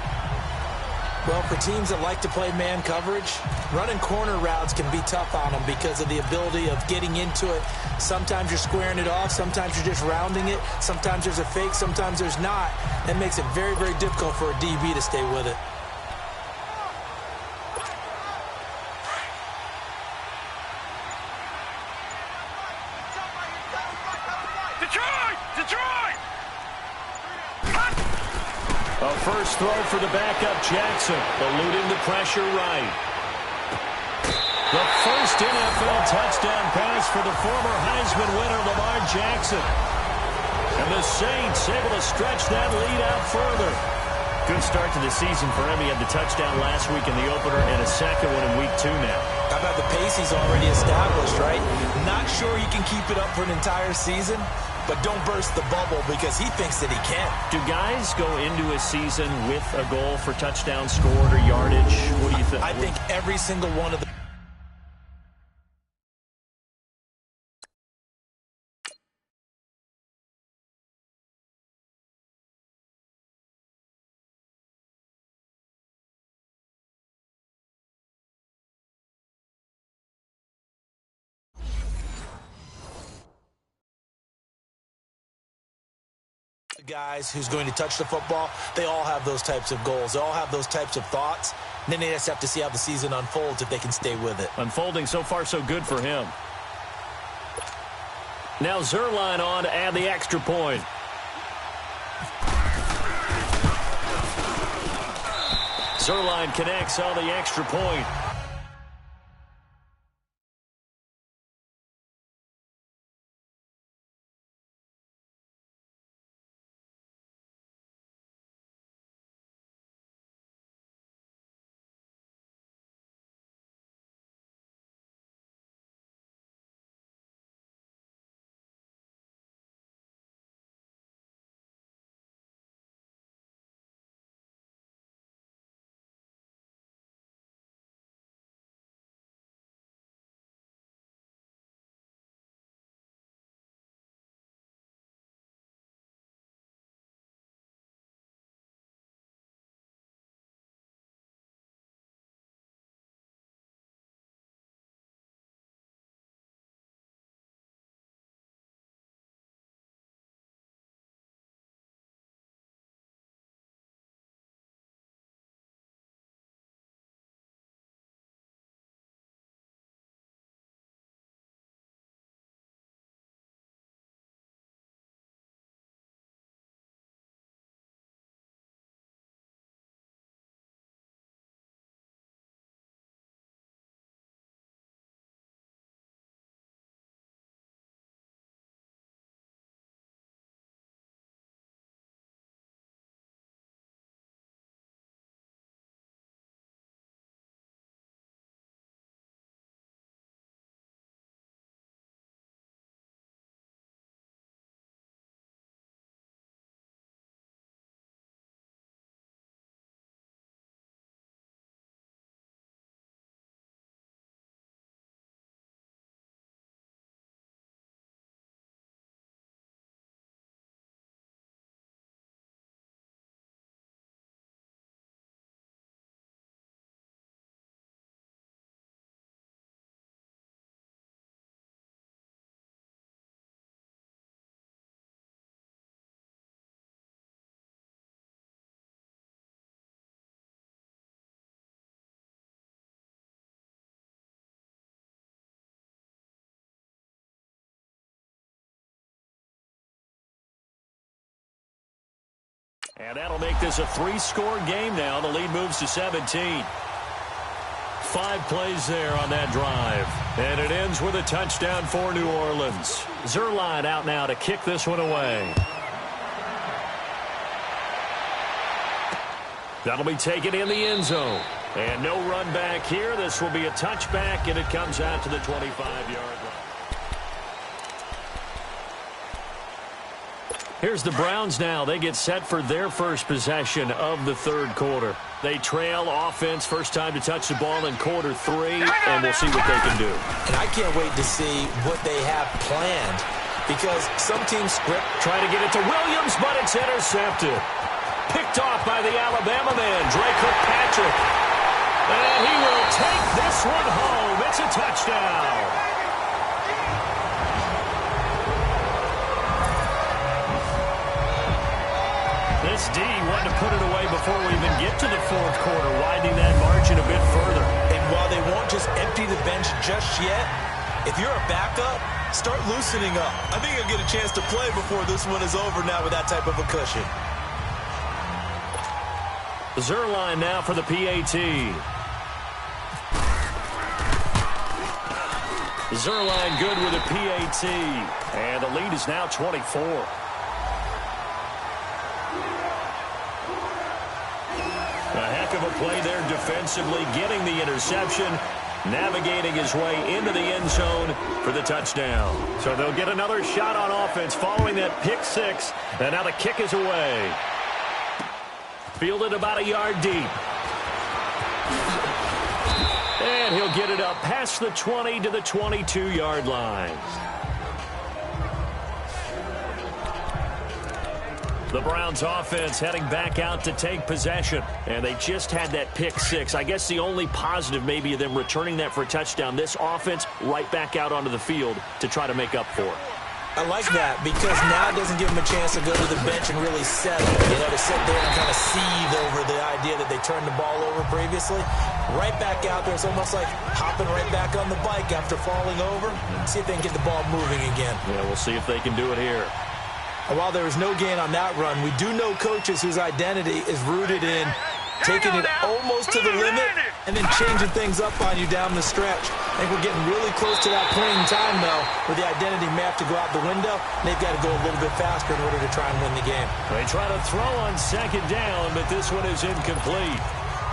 Well, for teams that like to play man coverage, running corner routes can be tough on them because of the ability of getting into it. Sometimes you're squaring it off. Sometimes you're just rounding it. Sometimes there's a fake. Sometimes there's not. That makes it very, very difficult for a DB to stay with it. Detroit! A first throw for the backup Jackson, eluding the pressure right. The first NFL touchdown pass for the former Heisman winner Lamar Jackson. And the Saints able to stretch that lead out further. Good start to the season for him. He had the touchdown last week in the opener and a second one in week 2 now. How about the pace he's already established, right? Not sure he can keep it up for an entire season, but don't burst the bubble because he thinks that he can. Do guys go into a season with a goal for touchdown scored or yardage? What do you think? I think every single one of the guys who's going to touch the football, they all have those types of goals. They all have those types of thoughts. And then they just have to see how the season unfolds if they can stay with it. Unfolding so far so good for him. Now Zuerlein on to add the extra point. Zuerlein connects on the extra point. And that'll make this a 3-score game now. The lead moves to 17. 5 plays there on that drive. And it ends with a touchdown for New Orleans. Zuerlein out now to kick this one away. That'll be taken in the end zone. And no run back here. This will be a touchback, and it comes out to the 25-yard line. Here's the Browns now. They get set for their first possession of the third quarter. They trail offense, first time to touch the ball in quarter 3, and we'll see what they can do. And I can't wait to see what they have planned, because some teams script. Trying to get it to Williams, but it's intercepted. Picked off by the Alabama man, Kirkpatrick. And he will take this one home. It's a touchdown. This D wanted to put it away before we even get to the fourth quarter, widening that margin a bit further. And while they won't just empty the bench just yet, if you're a backup, start loosening up. I think you'll get a chance to play before this one is over now with that type of a cushion. Zuerlein now for the PAT. Zuerlein good with a PAT. And the lead is now 24. A heck of a play there defensively, getting the interception, navigating his way into the end zone for the touchdown. So they'll get another shot on offense following that pick 6, and now the kick is away. Fielded about a yard deep. And he'll get it up past the 20 to the 22-yard line. The Browns offense heading back out to take possession. And they just had that pick 6. I guess the only positive maybe of them returning that for a touchdown. This offense right back out onto the field to try to make up for it. I like that, because now it doesn't give them a chance to go to the bench and really settle. You know, to sit there and kind of seethe over the idea that they turned the ball over previously. Right back out there. It's almost like hopping right back on the bike after falling over. See if they can get the ball moving again. Yeah, we'll see if they can do it here. And while there was no gain on that run, we do know coaches whose identity is rooted in taking it almost to the limit and then changing things up on you down the stretch. I think we're getting really close to that point in time, though, where the identity may have to go out the window, and they've got to go a little bit faster in order to try and win the game. They try to throw on second down, but this one is incomplete.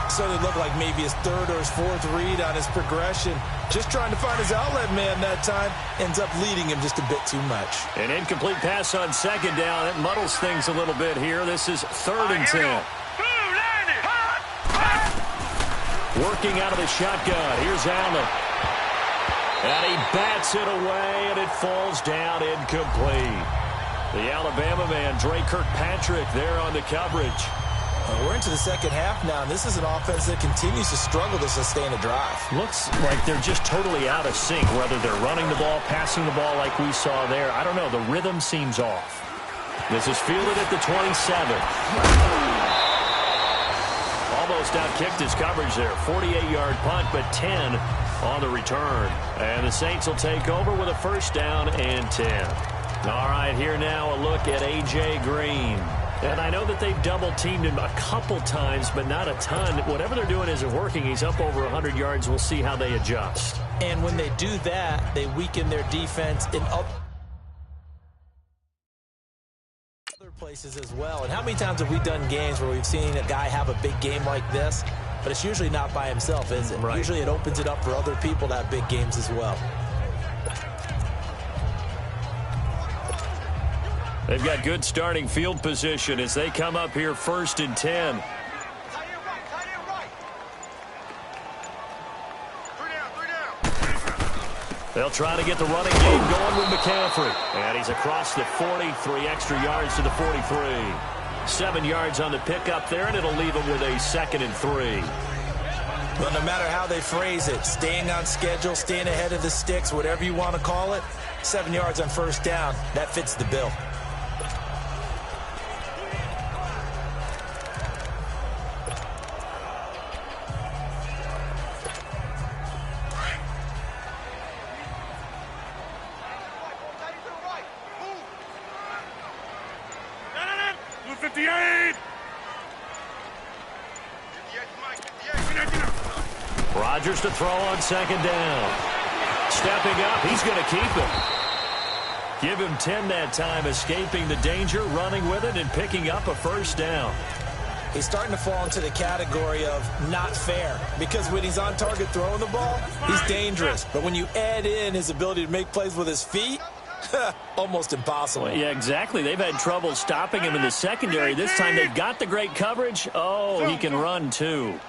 So it looked like maybe his third or his fourth read on his progression. Just trying to find his outlet man that time. Ends up leading him just a bit too much. An incomplete pass on second down. It muddles things a little bit here. This is 3rd and 10. Working out of the shotgun. Here's Allen. And he bats it away, and it falls down incomplete. The Alabama man, Kirkpatrick, there on the coverage. We're into the second half now, and this is an offense that continues to struggle to sustain a drive. Looks like they're just totally out of sync, whether they're running the ball, passing the ball like we saw there. I don't know. The rhythm seems off. This is fielded at the 27. Almost outkicked his coverage there. 48-yard punt, but 10 on the return. And the Saints will take over with a first down and 10. All right, here now a look at A.J. Green. And I know that they've double-teamed him a couple times, but not a ton. Whatever they're doing isn't working. He's up over 100 yards. We'll see how they adjust. And when they do that, they weaken their defense in other places as well. And how many times have we done games where we've seen a guy have a big game like this, but it's usually not by himself, is it? Right. Usually it opens it up for other people to have big games as well. They've got good starting field position as they come up here 1st and 10. They'll try to get the running game going with McCaffrey. And he's across the 40, 3 extra yards to the 43. 7 yards on the pickup there, and it'll leave him with a 2nd and 3. Well, no matter how they phrase it, staying on schedule, staying ahead of the sticks, whatever you want to call it, 7 yards on first down, that fits the bill. 158. Rodgers to throw on second down. Stepping up, he's going to keep it. Give him 10 that time, escaping the danger, running with it, and picking up a first down. He's starting to fall into the category of not fair, because when he's on target throwing the ball, he's dangerous. But when you add in his ability to make plays with his feet, almost impossible. Well, yeah, exactly. They've had trouble stopping him in the secondary. This time they've got the great coverage. Oh, he can run too.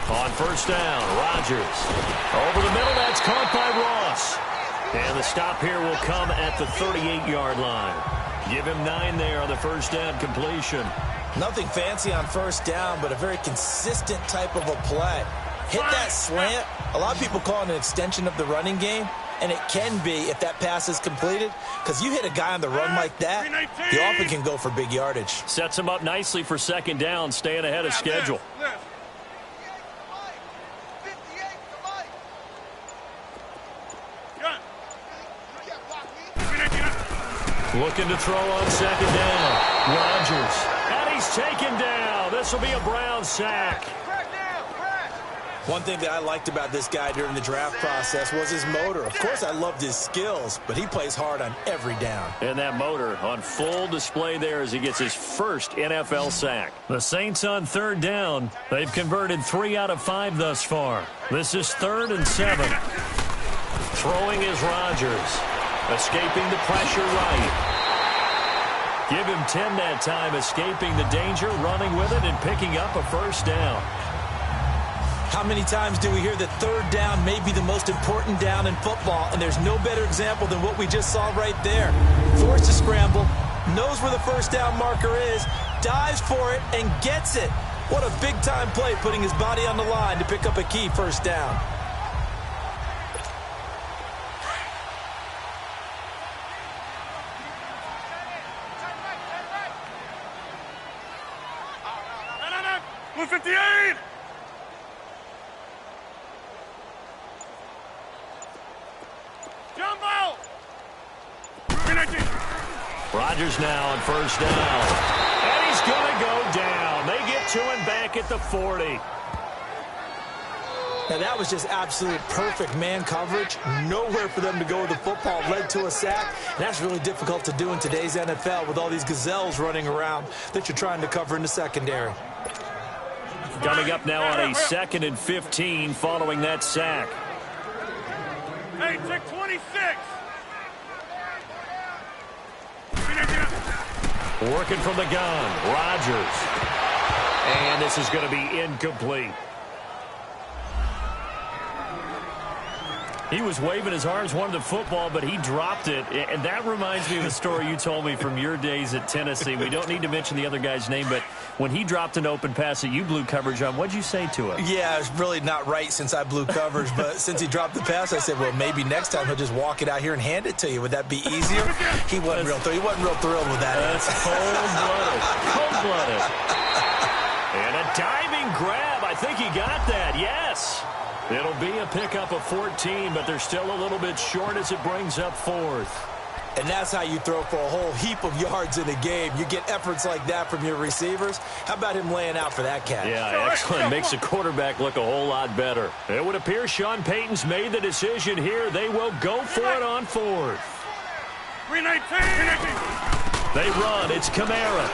On first down, Rodgers. Over the middle, that's caught by Ross. And the stop here will come at the 38-yard line. Give him 9 there on the first down completion. Nothing fancy on first down, but a very consistent type of a play. Hit that slant. A lot of people call it an extension of the running game, and it can be if that pass is completed, because you hit a guy on the run like that, he often can go for big yardage. Sets him up nicely for second down, staying ahead of schedule. Looking to throw on second down. Rodgers. And he's taken down. This will be a Browns sack. One thing that I liked about this guy during the draft process was his motor. Of course, I loved his skills, but he plays hard on every down. And that motor on full display there as he gets his first NFL sack. The Saints on third down. They've converted 3 out of 5 thus far. This is 3rd and 7. Throwing is Rodgers. Escaping the pressure right. Give him 10 that time, escaping the danger, running with it, and picking up a first down. How many times do we hear that third down may be the most important down in football, and there's no better example than what we just saw right there. Forced to scramble, knows where the first down marker is, dives for it, and gets it. What a big-time play, putting his body on the line to pick up a key first down. Rodgers now on first down. And he's going to go down. They get to him back at the 40. Now, that was just absolute perfect man coverage. Nowhere for them to go with the football. Led to a sack. And that's really difficult to do in today's NFL with all these gazelles running around that you're trying to cover in the secondary. Coming up now on a 2nd and 15 following that sack. Hey, check 26. Working from the gun, Rodgers. And this is going to be incomplete. He was waving his arms, wanted the football, but he dropped it. And that reminds me of a story you told me from your days at Tennessee. We don't need to mention the other guy's name, but when he dropped an open pass that you blew coverage on, what'd you say to him? Yeah, it's really not right since I blew coverage, but since he dropped the pass, I said, well, maybe next time he'll just walk it out here and hand it to you. Would that be easier? He wasn't real thrilled with that. That's cold-blooded. Cold-blooded. And a diving grab. I think he got that, yes. It'll be a pickup of 14, but they're still a little bit short as it brings up 4th. And that's how you throw for a whole heap of yards in a game. You get efforts like that from your receivers. How about him laying out for that catch? Yeah, excellent. Makes the quarterback look a whole lot better. It would appear Sean Payton's made the decision here. They will go for it on 4th. 319. They run. It's Kamara.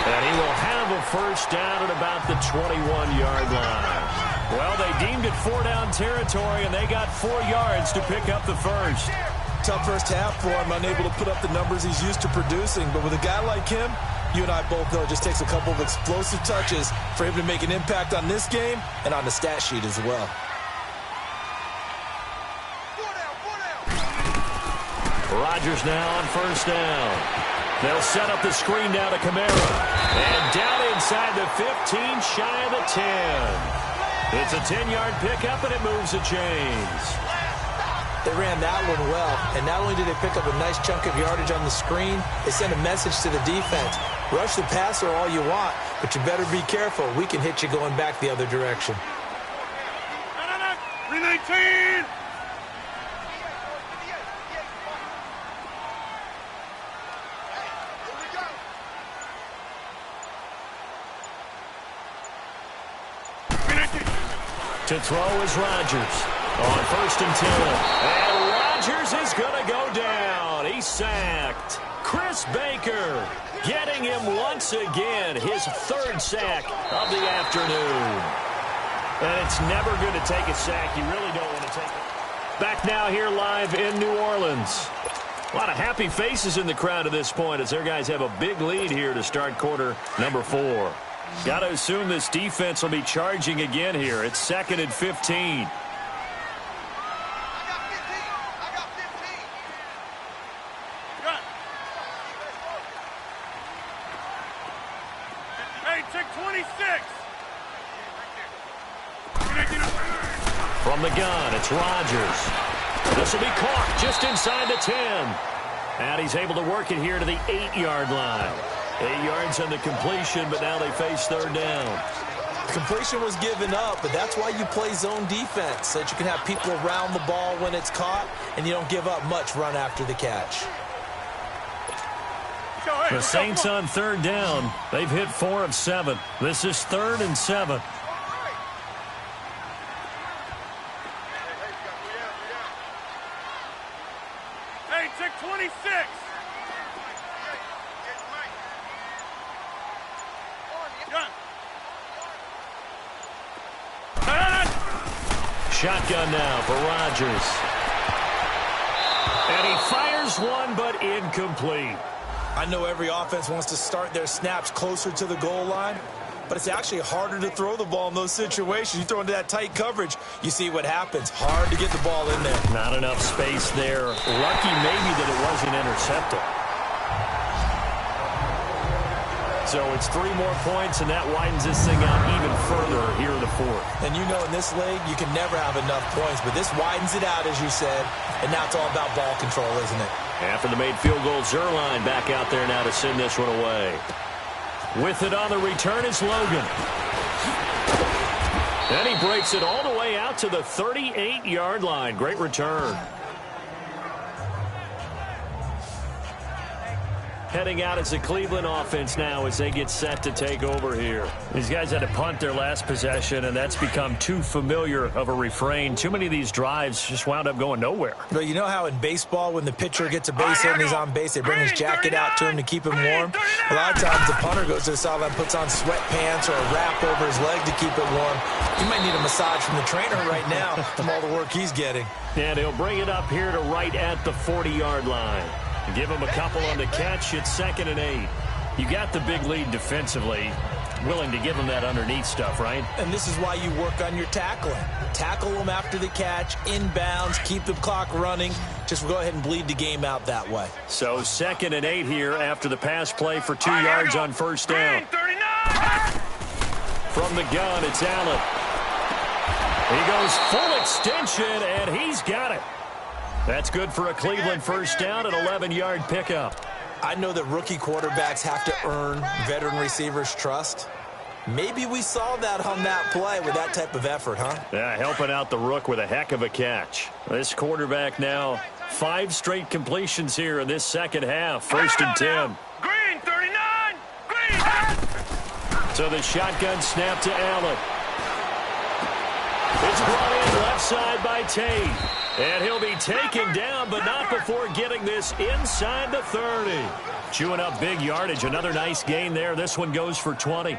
And he will have a first down at about the 21-yard line. Well, they deemed it 4-down territory, and they got 4 yards to pick up the first. Tough first half for him, unable to put up the numbers he's used to producing. But with a guy like him, you and I both know it just takes a couple of explosive touches for him to make an impact on this game and on the stat sheet as well. Rodgers now on first down. They'll set up the screen down to Kamara. And down inside the 15, shy of the 10. It's a 10-yard pickup, and it moves the chains. They ran that one well, and not only did they pick up a nice chunk of yardage on the screen, they sent a message to the defense. Rush the passer all you want, but you better be careful. We can hit you going back the other direction. 319. To throw is Rodgers on 1st and 10. And Rodgers is going to go down. He's sacked. Chris Baker getting him once again, his 3rd sack of the afternoon. And it's never good to take a sack. You really don't want to take it. Back now here live in New Orleans. A lot of happy faces in the crowd at this point as their guys have a big lead here to start quarter number 4. Got to assume this defense will be charging again here. It's 2nd and 15. Hey, check 26. From the gun, it's Rodgers. This will be caught just inside the 10. And he's able to work it here to the 8-yard line. 8 yards on the completion, but now they face 3rd down. Completion was given up, but that's why you play zone defense, so that you can have people around the ball when it's caught, and you don't give up much run after the catch. The Saints on 3rd down. They've hit 4 of 7. This is 3rd and 7. Hey, check 26. Shotgun now for Rodgers. And he fires one, but incomplete. I know every offense wants to start their snaps closer to the goal line, but it's actually harder to throw the ball in those situations. You throw into that tight coverage, you see what happens. Hard to get the ball in there. Not enough space there. Lucky maybe that it wasn't intercepted. So it's 3 more points, and that widens this thing out even further here in the 4th. And you know in this league, you can never have enough points, but this widens it out, as you said, and now it's all about ball control, isn't it? After the made field goal, Zerline back out there now to send this one away. With it on the return is Logan. And he breaks it all the way out to the 38-yard line. Great return. Heading out as the Cleveland offense now as they get set to take over here. These guys had to punt their last possession, and that's become too familiar of a refrain. Too many of these drives just wound up going nowhere. But you know how in baseball, when the pitcher gets a base hit and he's on base, they bring his jacket out to him to keep him warm? A lot of times the punter goes to the sideline, puts on sweatpants or a wrap over his leg to keep it warm. He might need a massage from the trainer right now from all the work he's getting. And he'll bring it up here to right at the 40-yard line. Give him a couple on the catch. It's 2nd and 8. You got the big lead defensively. Willing to give him that underneath stuff, right? And this is why you work on your tackling. Tackle them after the catch, inbounds, keep the clock running. Just go ahead and bleed the game out that way. So 2nd and 8 here after the pass play for 2 yards on 1st down. From the gun, it's Allen. He goes full extension, and he's got it. That's good for a Cleveland 1st down, an 11-yard pickup. I know that rookie quarterbacks have to earn veteran receivers' trust. Maybe we saw that on that play with that type of effort, huh? Yeah, helping out the rook with a heck of a catch. This quarterback now, 5 straight completions here in this second half. 1st and 10. Green, 39. Green. So the shotgun snap to Allen. It's brought in left side by Tate. And he'll be taken down, but not before getting this inside the 30. Chewing up big yardage. Another nice gain there. This one goes for 20.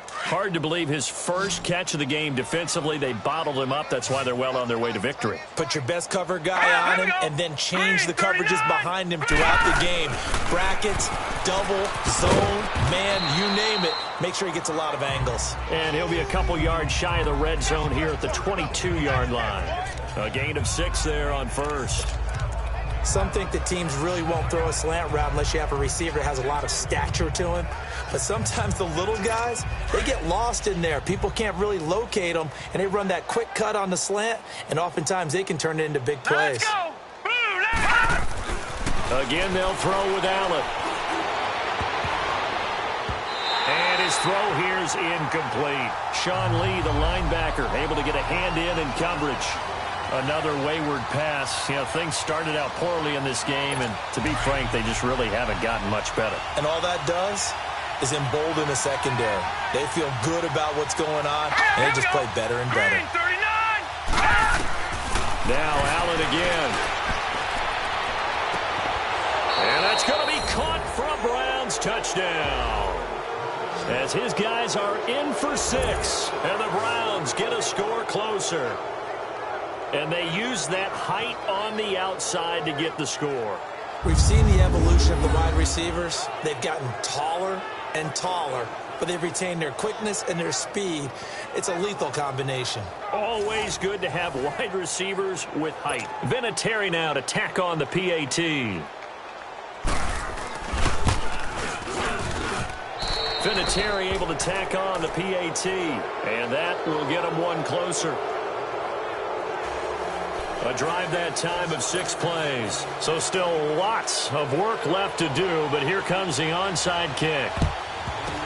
Hard to believe his first catch of the game defensively. They bottled him up. That's why they're well on their way to victory. Put your best cover guy on him and then change the coverages behind him throughout the game. Brackets, double, zone, man, you name it. Make sure he gets a lot of angles. And he'll be a couple yards shy of the red zone here at the 22-yard line. A gain of 6 there on 1st. Some think that teams really won't throw a slant route unless you have a receiver that has a lot of stature to him. But sometimes the little guys, they get lost in there. People can't really locate them, and they run that quick cut on the slant, and oftentimes they can turn it into big plays. Let's go. Blue, let's go. Again, they'll throw with Allen. And his his throw here's incomplete. Sean Lee, the linebacker, able to get a hand in coverage. Another wayward pass. You know, things started out poorly in this game, and to be frank, they just really haven't gotten much better. And all that does is embolden the secondary. They feel good about what's going on, and they just play better and better. Now Allen again. And that's going to be caught for a Browns touchdown. As his guys are in for 6, and the Browns get a score closer. And they use that height on the outside to get the score. We've seen the evolution of the wide receivers. They've gotten taller and taller, but they've retained their quickness and their speed. It's a lethal combination. Always good to have wide receivers with height. Vinatieri now to tack on the PAT. Vinatieri able to tack on the PAT, and that will get him one closer. A drive that time of 6 plays. So still lots of work left to do, but here comes the onside kick.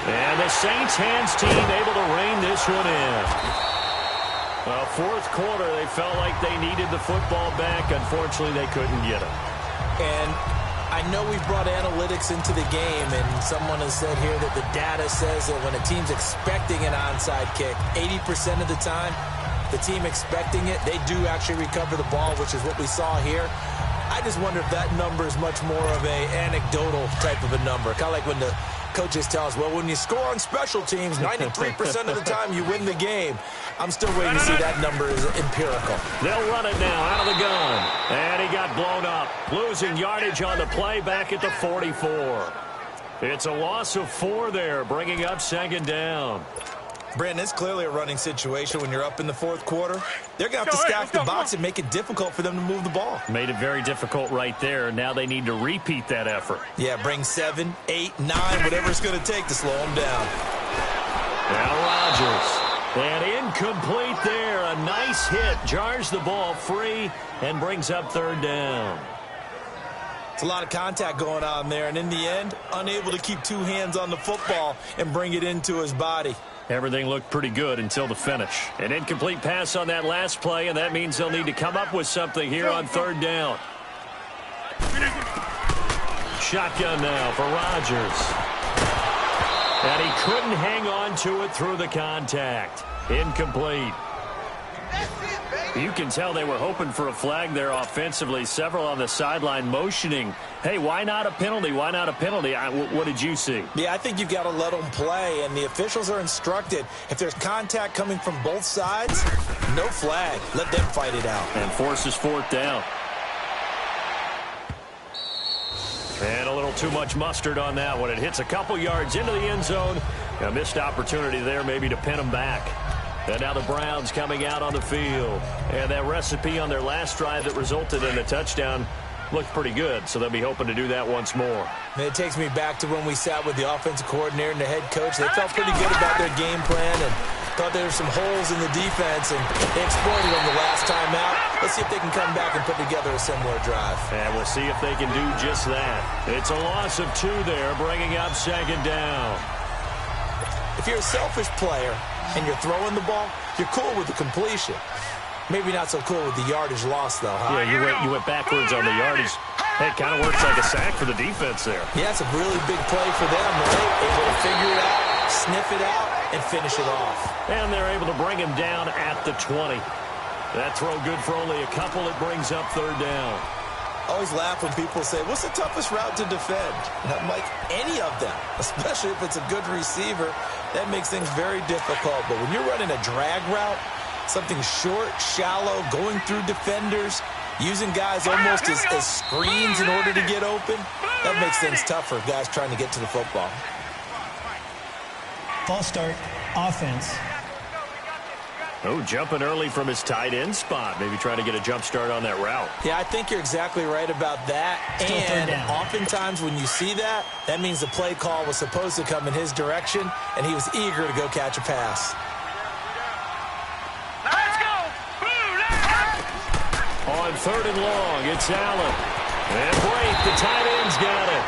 And the Saints hands team able to rein this one in. Fourth quarter, they felt like they needed the football back. Unfortunately, they couldn't get it. And I know we've brought analytics into the game, and someone has said here that the data says that when a team's expecting an onside kick, 80% of the time, the team expecting it, they do actually recover the ball, which is what we saw here. I just wonder if that number is much more of a anecdotal type of a number. Kind of like when the coaches tell us, well, when you score on special teams, 93% of the time you win the game. I'm still waiting to see that number is empirical. They'll run it now out of the gun. And he got blown up. Losing yardage on the play back at the 44. It's a loss of 4 there, bringing up 2nd down. Brandon, it's clearly a running situation when you're up in the 4th quarter. They're going to have to stack the box and make it difficult for them to move the ball. Made it very difficult right there. Now they need to repeat that effort. Yeah, bring 7, 8, 9, whatever it's going to take to slow them down. Now Rodgers. And incomplete there. A nice hit. Jars the ball free and brings up 3rd down. It's a lot of contact going on there. And in the end, unable to keep 2 hands on the football and bring it into his body. Everything looked pretty good until the finish. An incomplete pass on that last play, and that means they'll need to come up with something here on 3rd down. Shotgun now for Rodgers. And he couldn't hang on to it through the contact. Incomplete. You can tell they were hoping for a flag there offensively. Several on the sideline motioning. Hey, why not a penalty? Why not a penalty? What did you see? Yeah, I think you've got to let them play, and the officials are instructed. If there's contact coming from both sides, no flag. Let them fight it out. And forces 4th down. And a little too much mustard on that one. It hits a couple yards into the end zone. A missed opportunity there maybe to pin them back. And now the Browns coming out on the field. And that recipe on their last drive that resulted in a touchdown looked pretty good, so they'll be hoping to do that once more. And it takes me back to when we sat with the offensive coordinator and the head coach. They felt pretty good about their game plan and thought there were some holes in the defense, and they exploited them the last time out. Let's see if they can come back and put together a similar drive. And we'll see if they can do just that. It's a loss of 2 there, bringing up 2nd down. If you're a selfish player and you're throwing the ball, you're cool with the completion. Maybe not so cool with the yardage loss, though, huh? Yeah, you went backwards on the yardage. It kind of works like a sack for the defense there. Yeah, it's a really big play for them, right? Able to figure it out, sniff it out, and finish it off. And they're able to bring him down at the 20. That throw good for only a couple. It brings up 3rd down. I always laugh when people say, what's the toughest route to defend? And I'm like, any of them, especially if it's a good receiver. That makes things very difficult. But when you're running a drag route, something short, shallow, going through defenders, using guys almost as screens in order to get open, that makes things tougher, guys trying to get to the football. False start, offense. Oh, jumping early from his tight end spot. Maybe trying to get a jump start on that route. Yeah, I think you're exactly right about that. And oftentimes when you see that, that means the play call was supposed to come in his direction, and he was eager to go catch a pass. Let's go! On 3rd and long, it's Allen. And Blake, the tight end's got it.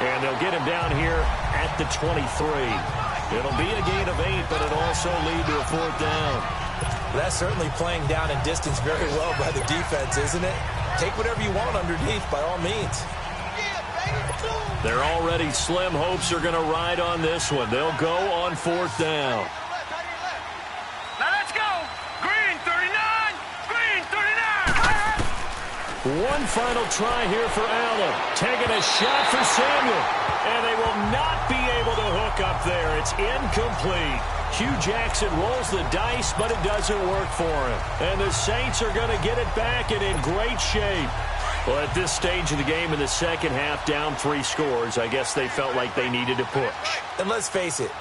And they'll get him down here at the 23. It'll be a gain of 8, but it'll also lead to a 4th down. That's certainly playing down in distance very well by the defense, isn't it? Take whatever you want underneath, by all means. Their already slim hopes are going to ride on this one. They'll go on 4th down. Now let's go. Green 39. Green 39. One final try here for Allen. Taking a shot for Samuel. And they will not be able to hook up there. It's incomplete. Hugh Jackson rolls the dice, but it doesn't work for him. And the Saints are going to get it back and in great shape. Well, at this stage of the game in the second half, down 3 scores, I guess they felt like they needed to push. And let's face it,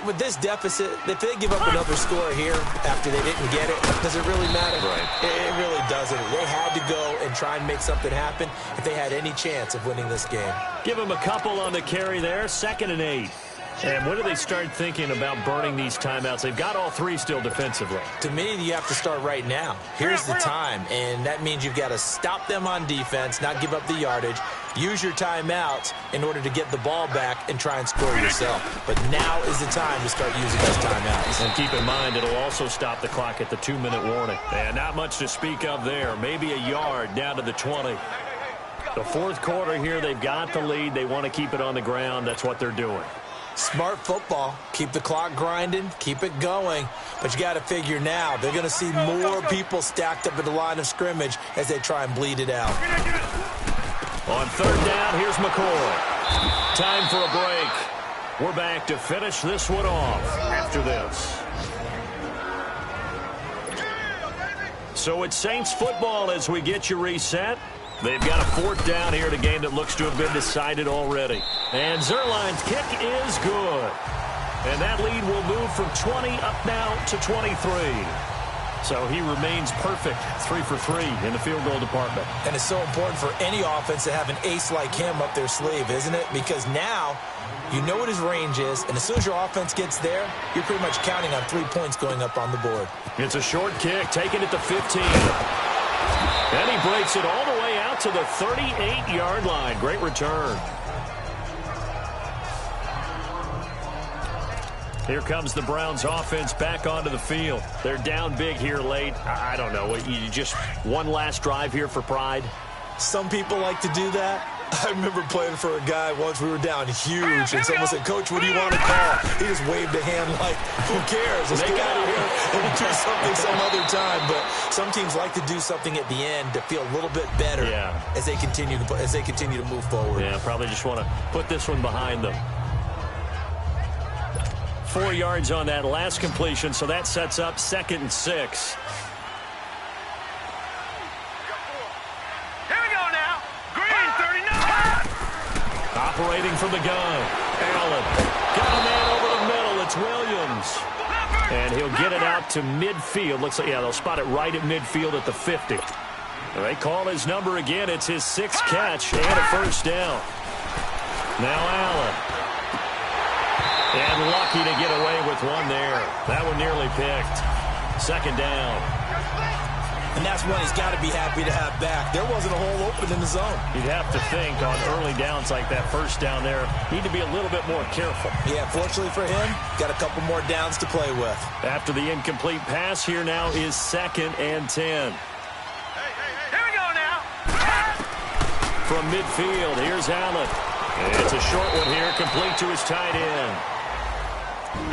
with this deficit, if they give up another score here after they didn't get it, does it really matter? Right. It really doesn't. They had to go and try and make something happen if they had any chance of winning this game. Give them a couple on the carry there, 2nd and 8. And when do they start thinking about burning these timeouts? They've got all 3 still defensively. To me, you have to start right now. Here's the time, and that means you've got to stop them on defense, not give up the yardage, use your timeouts in order to get the ball back and try and score yourself. But now is the time to start using those timeouts. And keep in mind, it'll also stop the clock at the 2-minute warning. And not much to speak of there. Maybe a yard down to the 20. The 4th quarter here, they've got the lead. They want to keep it on the ground. That's what they're doing. Smart football. Keep the clock grinding. Keep it going. But you got to figure now, they're going to see more people stacked up at the line of scrimmage as they try and bleed it out. On 3rd down, here's McCoy. Time for a break. We're back to finish this one off after this. So it's Saints football as we get you reset. They've got a 4th down here in a game that looks to have been decided already. And Zerline's kick is good. And that lead will move from 20 up now to 23. So he remains perfect, 3 for 3 in the field goal department. And it's so important for any offense to have an ace like him up their sleeve, isn't it? Because now you know what his range is, and as soon as your offense gets there, you're pretty much counting on 3 points going up on the board. It's a short kick, taking it to 15. And he breaks it all the way out to the 38-yard line. Great return. Here comes the Browns offense back onto the field. They're down big here late. I don't know. You just one last drive here for pride? Some people like to do that. I remember playing for a guy once. We were down huge, and someone said, "Coach, what do you want to call?" He just waved a hand like, "Who cares? Let's get out of here and do something some other time." But some teams like to do something at the end to feel a little bit better as they continue to move forward. Yeah, probably just want to put this one behind them. 4 yards on that last completion, so that sets up 2nd and 6. Operating from the gun. Allen. Got a man over the middle. It's Williams. And he'll get it out to midfield. Looks like, they'll spot it right at midfield at the 50. They call his number again. It's his 6th catch and a 1st down. Now Allen. And lucky to get away with one there. That one nearly picked. 2nd down. And that's one he's got to be happy to have back. There wasn't a hole open in the zone. You'd have to think on early downs like that 1st down there, need to be a little bit more careful. Yeah, fortunately for him, got a couple more downs to play with. After the incomplete pass, here now is 2nd and 10. Here we go now. From midfield, here's Allen. It's a short one here, complete to his tight end.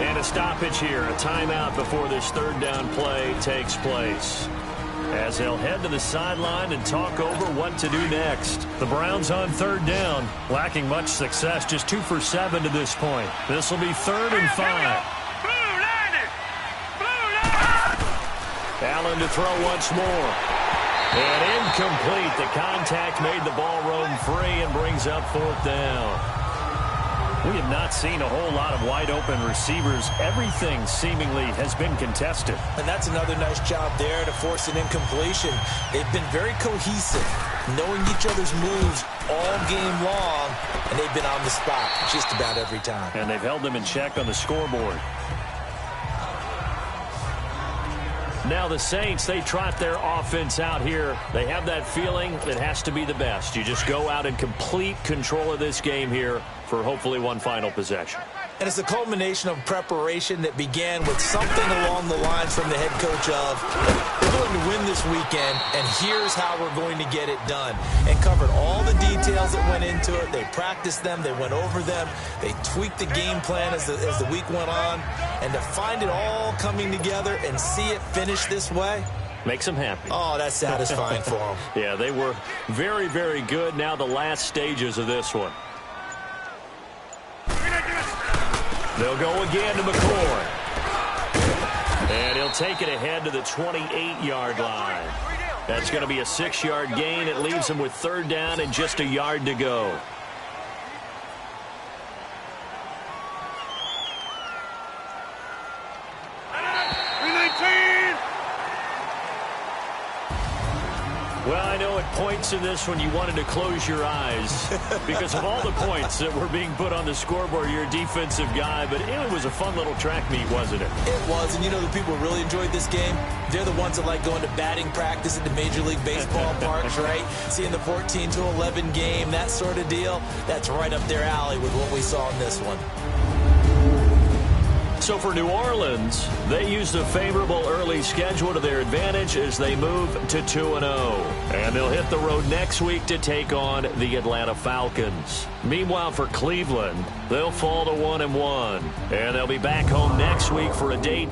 And a stoppage here, a timeout before this 3rd down play takes place. As they'll head to the sideline and talk over what to do next. The Browns on 3rd down, lacking much success, just 2 for 7 to this point. This will be 3rd and 5. Allen to throw once more. And incomplete. The contact made the ball roam free and brings up 4th down. We have not seen a whole lot of wide-open receivers. Everything seemingly has been contested. And that's another nice job there to force an incompletion. They've been very cohesive, knowing each other's moves all game long, and they've been on the spot just about every time. And they've held them in check on the scoreboard. Now the Saints, they trot their offense out here. They have that feeling that has to be the best. You just go out and complete control of this game here for hopefully one final possession. And it's a culmination of preparation that began with something along the lines from the head coach of, we're going to win this weekend, and here's how we're going to get it done. And covered all the details that went into it. They practiced them. They went over them. They tweaked the game plan as the week went on. And to find it all coming together and see it finish this way, makes them happy. Oh, that's satisfying for them. Yeah, they were very, very good. Now the last stages of this one. They'll go again to McCoy. And he'll take it ahead to the 28-yard line. That's going to be a 6-yard gain. It leaves him with 3rd down and just a yard to go. Well, I know at points in this one you wanted to close your eyes because of all the points that were being put on the scoreboard. You're a defensive guy, but it was a fun little track meet, wasn't it? It was, and you know the people who really enjoyed this game? They're the ones that like going to batting practice at the Major League Baseball parks, right? Seeing the 14-11 game, that sort of deal. That's right up their alley with what we saw in this one. So for New Orleans, they used a favorable early schedule to their advantage as they move to 2-0. And they'll hit the road next week to take on the Atlanta Falcons. Meanwhile, for Cleveland, they'll fall to 1-1. And they'll be back home next week for a date